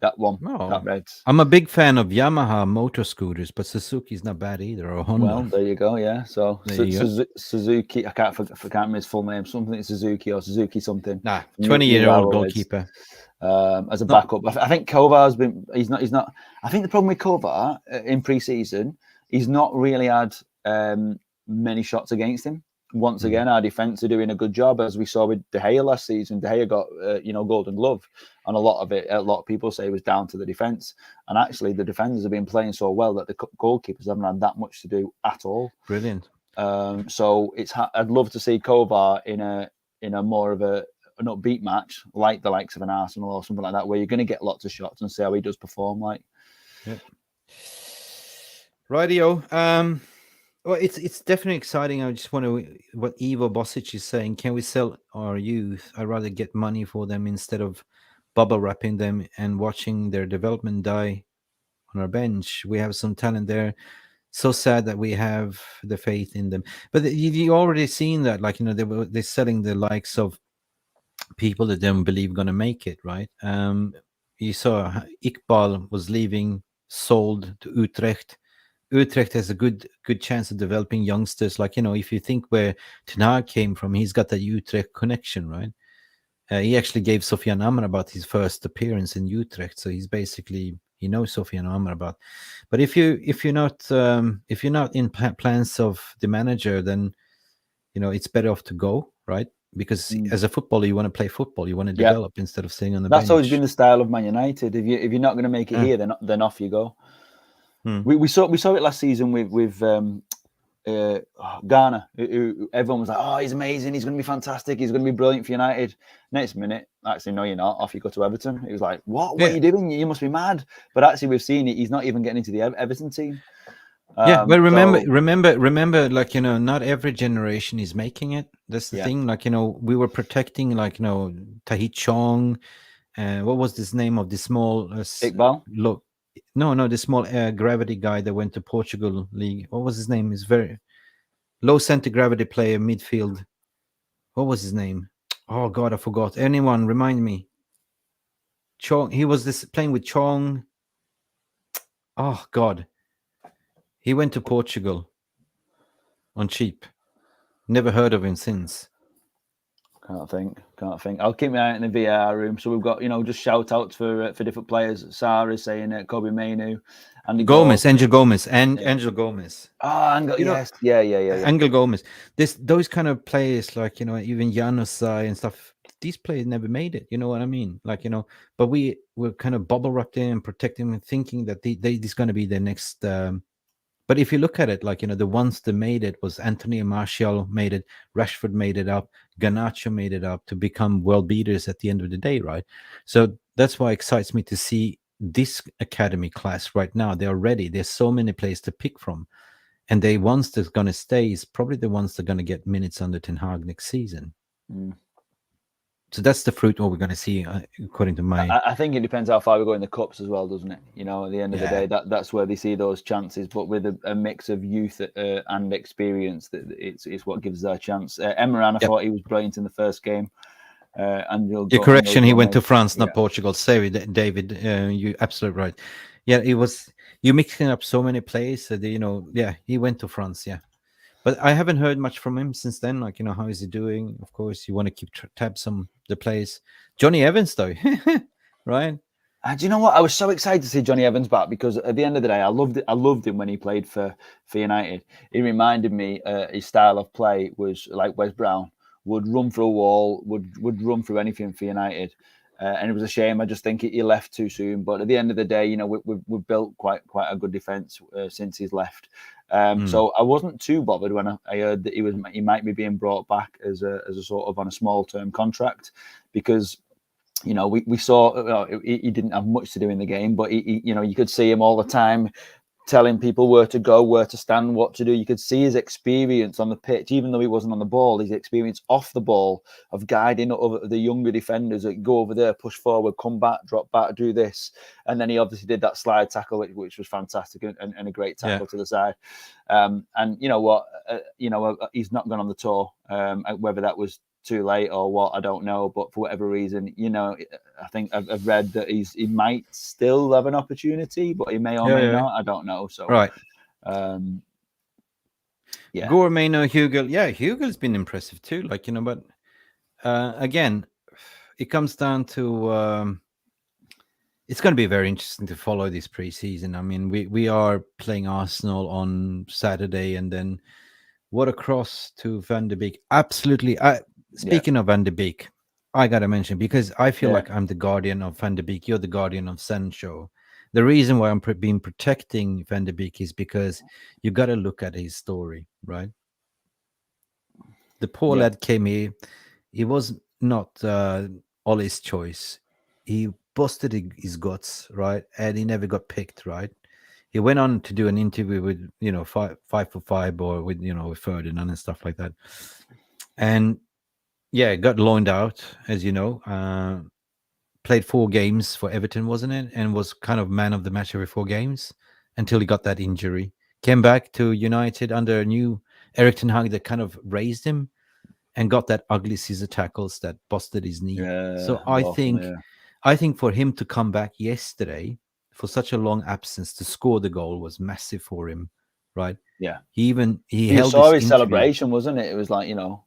that one, Oh. that red. I'm a big fan of Yamaha motor scooters, but Suzuki's not bad either, or Honda. Well, there you go. Yeah. So There you go. Suzuki, I can't remember his full name. Something Suzuki or Suzuki something. Nah, 20-year-old goalkeeper. As a backup. I think Kovar's been. He's not. I think the problem with Kovar in pre-season, he's not really had many shots against him. Once again, our defence are doing a good job, as we saw with De Gea last season. De Gea got Golden Glove, and a lot of people say it was down to the defence. And actually, the defenders have been playing so well that the goalkeepers haven't had that much to do at all. Brilliant. So I'd love to see Kovar in a more of an upbeat match, like the likes of an Arsenal or something like that, where you're going to get lots of shots and see how he does perform. Like, yep. Rightio. Well, it's definitely exciting. I just wonder what Ivo Bosic is saying. Can we sell our youth? I'd rather get money for them instead of bubble wrapping them and watching their development die on our bench. We have some talent there. So sad that we have the faith in them. But you already seen that, like, they're selling the likes of people that don't believe going to make it, right? You saw Iqbal was leaving, sold to Utrecht. Utrecht has a good chance of developing youngsters. Like, if you think where Ten Hag came from, he's got that Utrecht connection, right? He actually gave Sofiane Amrabat his first appearance in Utrecht, so he's basically, he knows Sofiane Amrabat. But if you're not in plans of the manager, then it's better off to go, right? Because as a footballer, you want to play football, you want to develop instead of sitting on the bench. That's always been the style of Man United. If you're not going to make it here, then off you go. We saw it last season with Ghana. Everyone was like, "Oh, he's amazing. He's going to be fantastic. He's going to be brilliant for United." Next minute, actually, no, you're not. Off you go to Everton. It was like, "What? What are you doing? You must be mad." But actually, we've seen it. He's not even getting into the Everton team. But remember, like, not every generation is making it. That's the thing. Like, we were protecting, like, Tahith Chong. What was this name of the small Iqbal? Look. No, the small gravity guy that went to Portugal league. What was his name? He's very low center gravity player, midfield. What was his name? Oh God, I forgot. Anyone remind me? Chong. He was playing with Chong. Oh God, he went to Portugal on cheap. Never heard of him since. Can't think. I'll keep my eye out in the VAR room. So we've got, just shout outs for different players. Sarah saying Kobe Mainu, and Angel Gomez, and Angel Gomez. Yes, yeah. Angel Gomez. Those kind of players, like, even Janusai and stuff. These players never made it. You know what I mean? Like, but we were kind of bubble wrapped in and protecting them, thinking that this going to be the next. But if you look at it, like, the ones that made it was Anthony and Martial made it, Rashford made it up, Garnacho made it up to become world beaters at the end of the day, right? So that's why it excites me to see this academy class right now. They are ready. There's so many players to pick from. And the ones that's going to stay is probably the ones that are going to get minutes under Ten Hag next season. So that's the fruit what we're going to see, according to my... I think it depends how far we go in the cups as well, doesn't it? At the end of the day, that's where they see those chances. But with a mix of youth and experience, it's what gives their chance. Emran, I thought he was brilliant in the first game. And your correction, he went to France, not Portugal. Sorry, David, you're absolutely right. Yeah, it was... You're mixing up so many players. He went to France, But I haven't heard much from him since then. Like, how is he doing? Of course, you want to keep tabs on the players. Johnny Evans, though, right? Do you know what? I was so excited to see Johnny Evans back because at the end of the day, I loved him when he played for United. He reminded me his style of play was like Wes Brown, would run through a wall, would run through anything for United. And it was a shame. I just think he left too soon. But at the end of the day, we've built quite a good defence since he's left. So I wasn't too bothered when I heard that he might be being brought back as a sort of on a small term contract, because we saw he didn't have much to do in the game, but he you could see him all the time telling people where to go, where to stand, what to do. You could see his experience on the pitch, even though he wasn't on the ball, his experience off the ball of guiding over the younger defenders that go over there, push forward, come back, drop back, do this. And then he obviously did that slide tackle, which was fantastic and a great tackle to the side. And you know what, he's not gone on the tour, whether that was too late or what, I don't know. But for whatever reason, you know, I think I've read that he might still have an opportunity, but he may or may not. I don't know. So right. Yeah. Gourmet, no Hugo. Yeah, Hugo's been impressive too. Like, you know, but again, it comes down to it's going to be very interesting to follow this preseason. I mean, we are playing Arsenal on Saturday, and then what a cross to Van de Beek. Absolutely. Speaking of Van de Beek, I got to mention, because I feel like I'm the guardian of Van de Beek. You're the guardian of Sancho. The reason why I'm been protecting Van de Beek is because you got to look at his story, right? The poor lad came here. He was not Ollie's choice. He busted his guts, right? And he never got picked, right? He went on to do an interview with, you know, 545 or with, you know, with Ferdinand and stuff like that. And yeah, got loaned out, as you know. Played 4 games for Everton, wasn't it? And was kind of man of the match every 4 games until he got that injury. Came back to United under a new Erik ten Hag that kind of raised him and got that ugly scissor tackles that busted his knee. So I think for him to come back yesterday for such a long absence to score the goal was massive for him, right? Yeah. He held saw his interview. celebration, wasn't it? It was like, you know,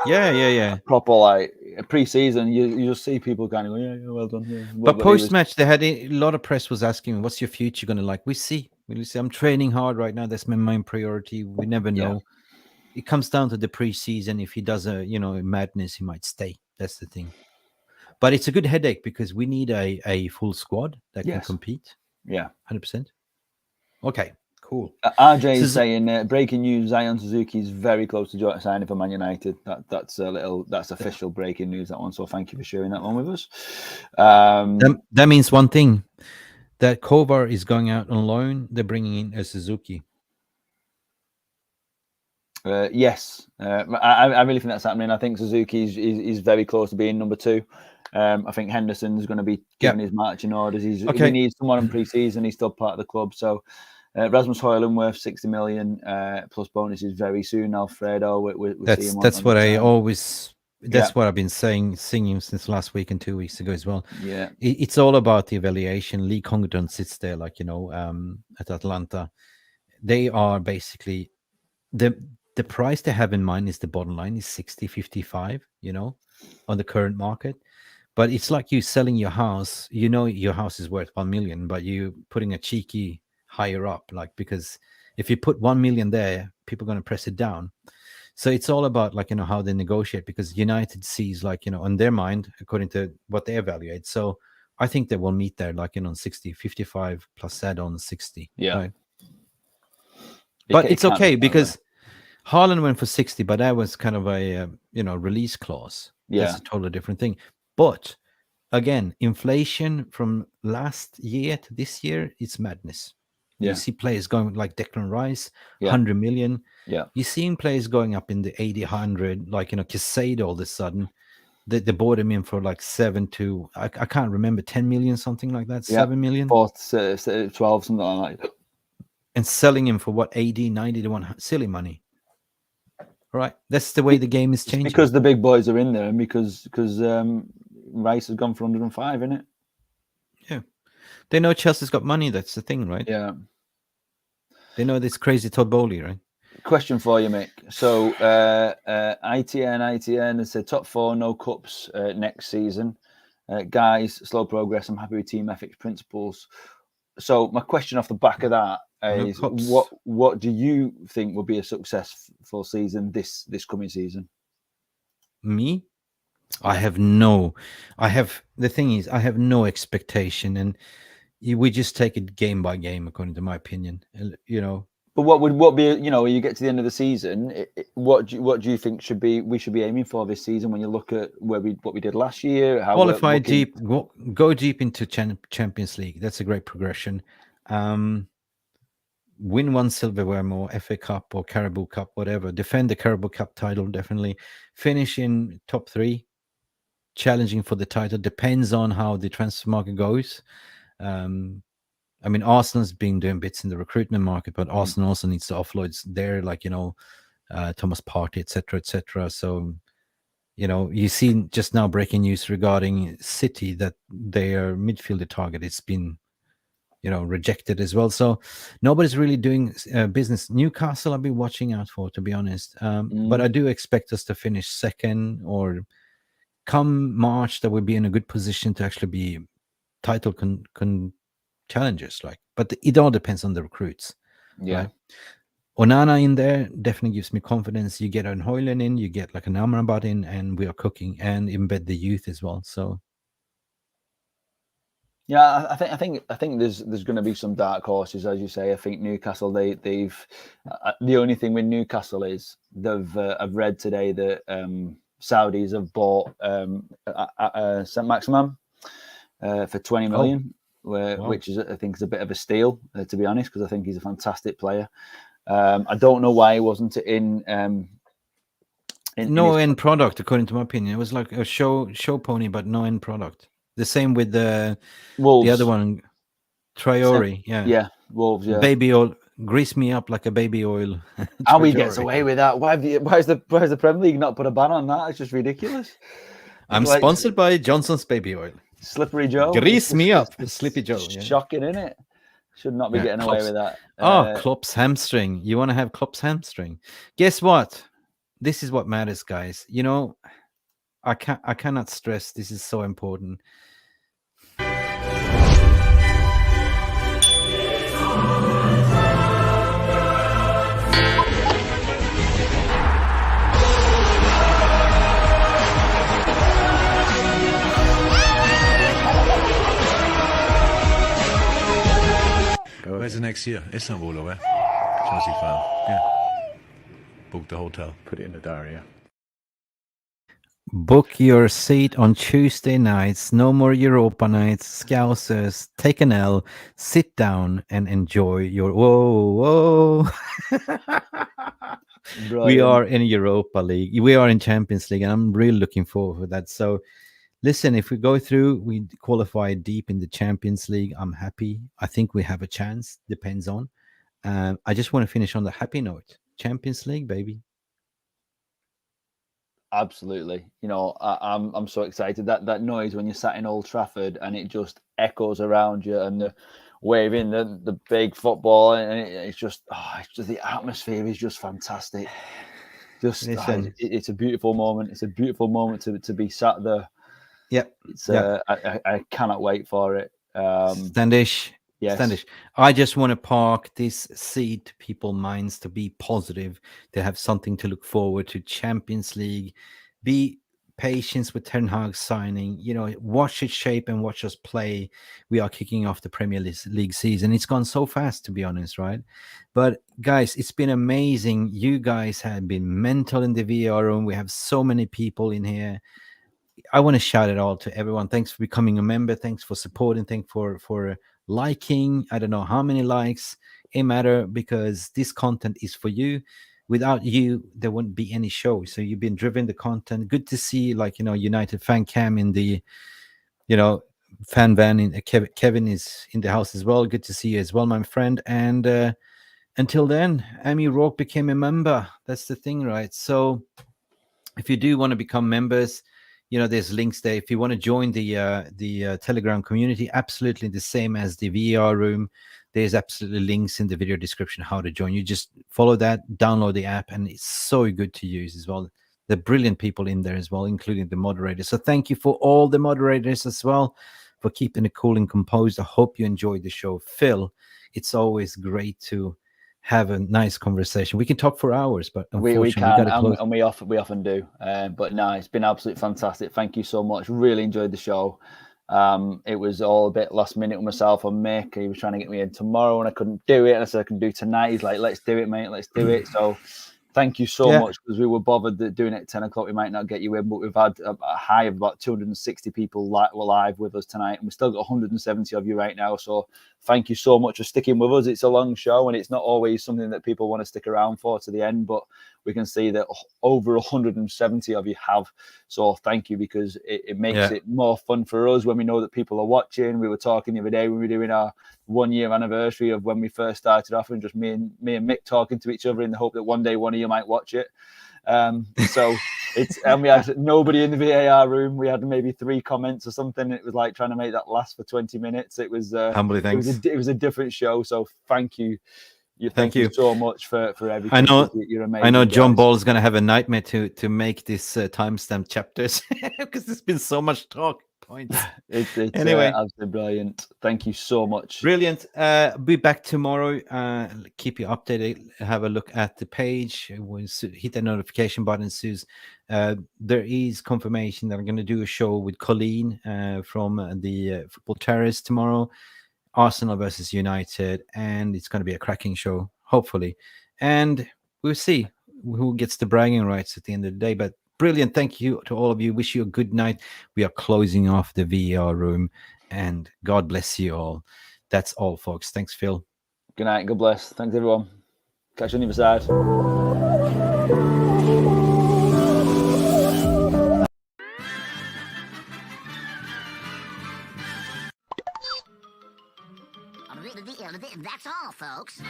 yeah. Proper like pre-season. You just see people kind of go, yeah, well done. Yeah. But post-match, they had a lot of press was asking, "What's your future going to like?" We see. I'm training hard right now. That's my main priority. We never know. It comes down to the pre-season. If he does a madness, he might stay. That's the thing. But it's a good headache because we need a full squad that can compete. Yeah, 100%. Okay, cool. RJ is saying breaking news: Zion Suzuki is very close to signing for Man United. That's official breaking news, that one. So thank you for sharing that one with us. That means one thing: that Kovar is going out on loan. They're bringing in a Suzuki. Yes, I really think that's happening. I think Suzuki is very close to being number 2. I think Henderson's going to be giving his marching orders. He needs someone in pre-season. He's still part of the club. So Rasmus Højlund worth 60 million plus bonuses very soon. Alfredo, That's what I always. That's what I've been singing since last week and 2 weeks ago as well. Yeah, it's all about the evaluation. Lee Congdon sits there, like, you know, at Atlanta. They are basically the price they have in mind is the bottom line is 60, 55, you know, on the current market. But it's like you selling your house. You know your house is worth 1 million, but you putting a cheeky higher up, like, because if you put 1 million there, people are going to press it down. So it's all about, like, you know, how they negotiate, because United sees, like, you know, on their mind, according to what they evaluate. So I think they will meet there, like, you know, 60, 55 plus add-on 60. Yeah. Right? But it's okay because Haaland went for 60, but that was kind of a, release clause. Yeah. That's a totally different thing. But again, inflation from last year to this year, it's madness. Yeah. You see players going like Declan Rice, 100 million. Yeah. You're seeing players going up in the 80, 100, like, you know, Casado all of a sudden. They bought him in for like 7 to, I can't remember, 10 million, something like that, 7 million. 12, something like that. And selling him for what, 80, 90 to 100, silly money. Right? That's the way the game is changing. Because the big boys are in there, and because Rice has gone for 105, isn't it? Yeah. They know Chelsea's got money, that's the thing, right? Yeah. They know this crazy Todd Bowley, right? Question for you, Mick. So ITN has said top 4, no cups next season. Guys, slow progress. I'm happy with team ethics principles. So my question off the back of that is, what do you think will be a successful season this coming season? Me? The thing is, I have no expectation, and we just take it game by game, according to my opinion, you know. But what be, you know, when you get to the end of the season, what do you think we should be aiming for this season when you look at what we did last year? Qualify deep, go deep into Champions League. That's a great progression. Win one silverware more, FA Cup or Carabao Cup, whatever. Defend the Carabao Cup title, definitely. Finish in top 3. Challenging for the title depends on how the transfer market goes. I mean, Arsenal's been doing bits in the recruitment market, but Arsenal also needs to offload their, like, you know, Thomas Partey, etc. So, you know, you see just now breaking news regarding City that their midfielder target has been, you know, rejected as well. So nobody's really doing business. Newcastle I'll be watching out for, to be honest. But I do expect us to finish second, or come March that we'll be in a good position to actually be title challengers. Like, but it all depends on the recruits. Yeah. Right? Onana in there definitely gives me confidence. You get an Højlund in, you get like an Amrabat in, and we are cooking, and embed the youth as well. So yeah, I think there's going to be some dark horses, as you say. I think Newcastle, they've the only thing with Newcastle is I've read today that Saudis have bought St. Maximin for 20 million, which is, I think, is a bit of a steal, to be honest, because I think he's a fantastic player. I don't know why he wasn't in no end product, according to my opinion. It was like a show pony, but no end product. The same with the Wolves. The other one, Traore. Yeah, Wolves. Yeah, baby oil, grease me up like a baby oil. How he gets away with that? Why is the Premier League not put a ban on that? It's just ridiculous. I'm like, sponsored by Johnson's Baby Oil. Slippery Joe. Grease me up, Slippy Joe. Yeah. Shocking, isn't it? Should not be getting away with that. Klopp's hamstring. You want to have Klopp's hamstring? Guess what? This is what matters, guys. You know, I cannot stress this is so important. Where's the next year? Istanbul or where? Chelsea fan. Yeah. Book the hotel. Put it in the diary, yeah. Book your seat on Tuesday nights. No more Europa nights. Scousers, take an L, sit down and enjoy your... Whoa. We are in Europa League. We are in Champions League, and I'm really looking forward to that. So listen, if we go through, we qualify deep in the Champions League, I'm happy. I think we have a chance. Depends on. I just want to finish on the happy note. Champions League, baby. Absolutely. You know, I'm so excited. That noise when you're sat in Old Trafford and it just echoes around you, and the waving the big football, and it's just the atmosphere is just fantastic. Just it's a beautiful moment. It's a beautiful moment to be sat there. Yep. It's I cannot wait for it. Standish. Yes. Standish. I just want to park this seed to people's minds, to be positive, to have something to look forward to. Champions League. Be patient with Ten Hag signing. You know, watch it shape and watch us play. We are kicking off the Premier League season. It's gone so fast, to be honest, right? But guys, it's been amazing. You guys have been mental in the VAR room. We have so many people in here. I want to shout it all to everyone. Thanks for becoming a member. Thanks for supporting. Thanks for liking. I don't know how many likes. It matter, because this content is for you. Without you, there wouldn't be any show. So you've been driven the content. Good to see, like, you know, United fan cam in the, you know, fan van. In Kevin is in the house as well. Good to see you as well, my friend. And until then, Amy Rourke became a member. That's the thing, right? So if you do want to become members, you know, there's links there. If you want to join the Telegram community, absolutely the same as the VAR room. There's absolutely links in the video description how to join. You just follow that, download the app, and it's so good to use as well. They're brilliant people in there as well, including the moderators. So thank you for all the moderators as well for keeping it cool and composed. I hope you enjoyed the show. Phil, it's always great to have a nice conversation. We can talk for hours, but unfortunately we can, and we often do. But no, it's been absolutely fantastic. Thank you so much. Really enjoyed the show. It was all a bit last minute with myself and Mick. He was trying to get me in tomorrow, and I couldn't do it. And I said I can do tonight. He's like, "Let's do it, mate. Let's do it." So thank you so much, because we were bothered that doing it at 10 o'clock. We might not get you in, but we've had a high of about 260 people live with us tonight, and we've still got 170 of you right now. So thank you so much for sticking with us. It's a long show, and it's not always something that people want to stick around for to the end, but we can see that over 170 of you have. So thank you, because it makes it more fun for us when we know that people are watching. We were talking the other day when we were doing our 1 year anniversary of when we first started off, and just me and Mick talking to each other in the hope that one day one of you might watch it. So it's, and we had nobody in the VAR room. We had maybe 3 comments or something. It was like trying to make that last for 20 minutes. It was humbly thanks. It was a different show. So thank you. Thank you so much for everything. I know. You're amazing. I know John guys. Ball is going to have a nightmare to make this timestamp chapters because there's been so much talk points. It's anyway, absolutely brilliant. Thank you so much. Brilliant. Be back tomorrow. Keep you updated. Have a look at the page. Hit the notification button, Suze. There is confirmation that I'm going to do a show with Colleen from the Football Terrace tomorrow. Arsenal versus United, and it's going to be a cracking show, hopefully. And we'll see who gets the bragging rights at the end of the day. But brilliant. Thank you to all of you. Wish you a good night. We are closing off the VAR room, and God bless you all. That's all, folks. Thanks, Phil. Good night. God bless. Thanks, everyone. Catch you on the other side. That's all, folks.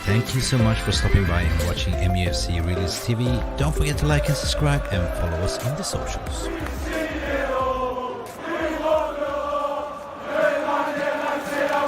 Thank you so much for stopping by and watching MUFC Realist TV. Don't forget to like and subscribe and follow us on the socials.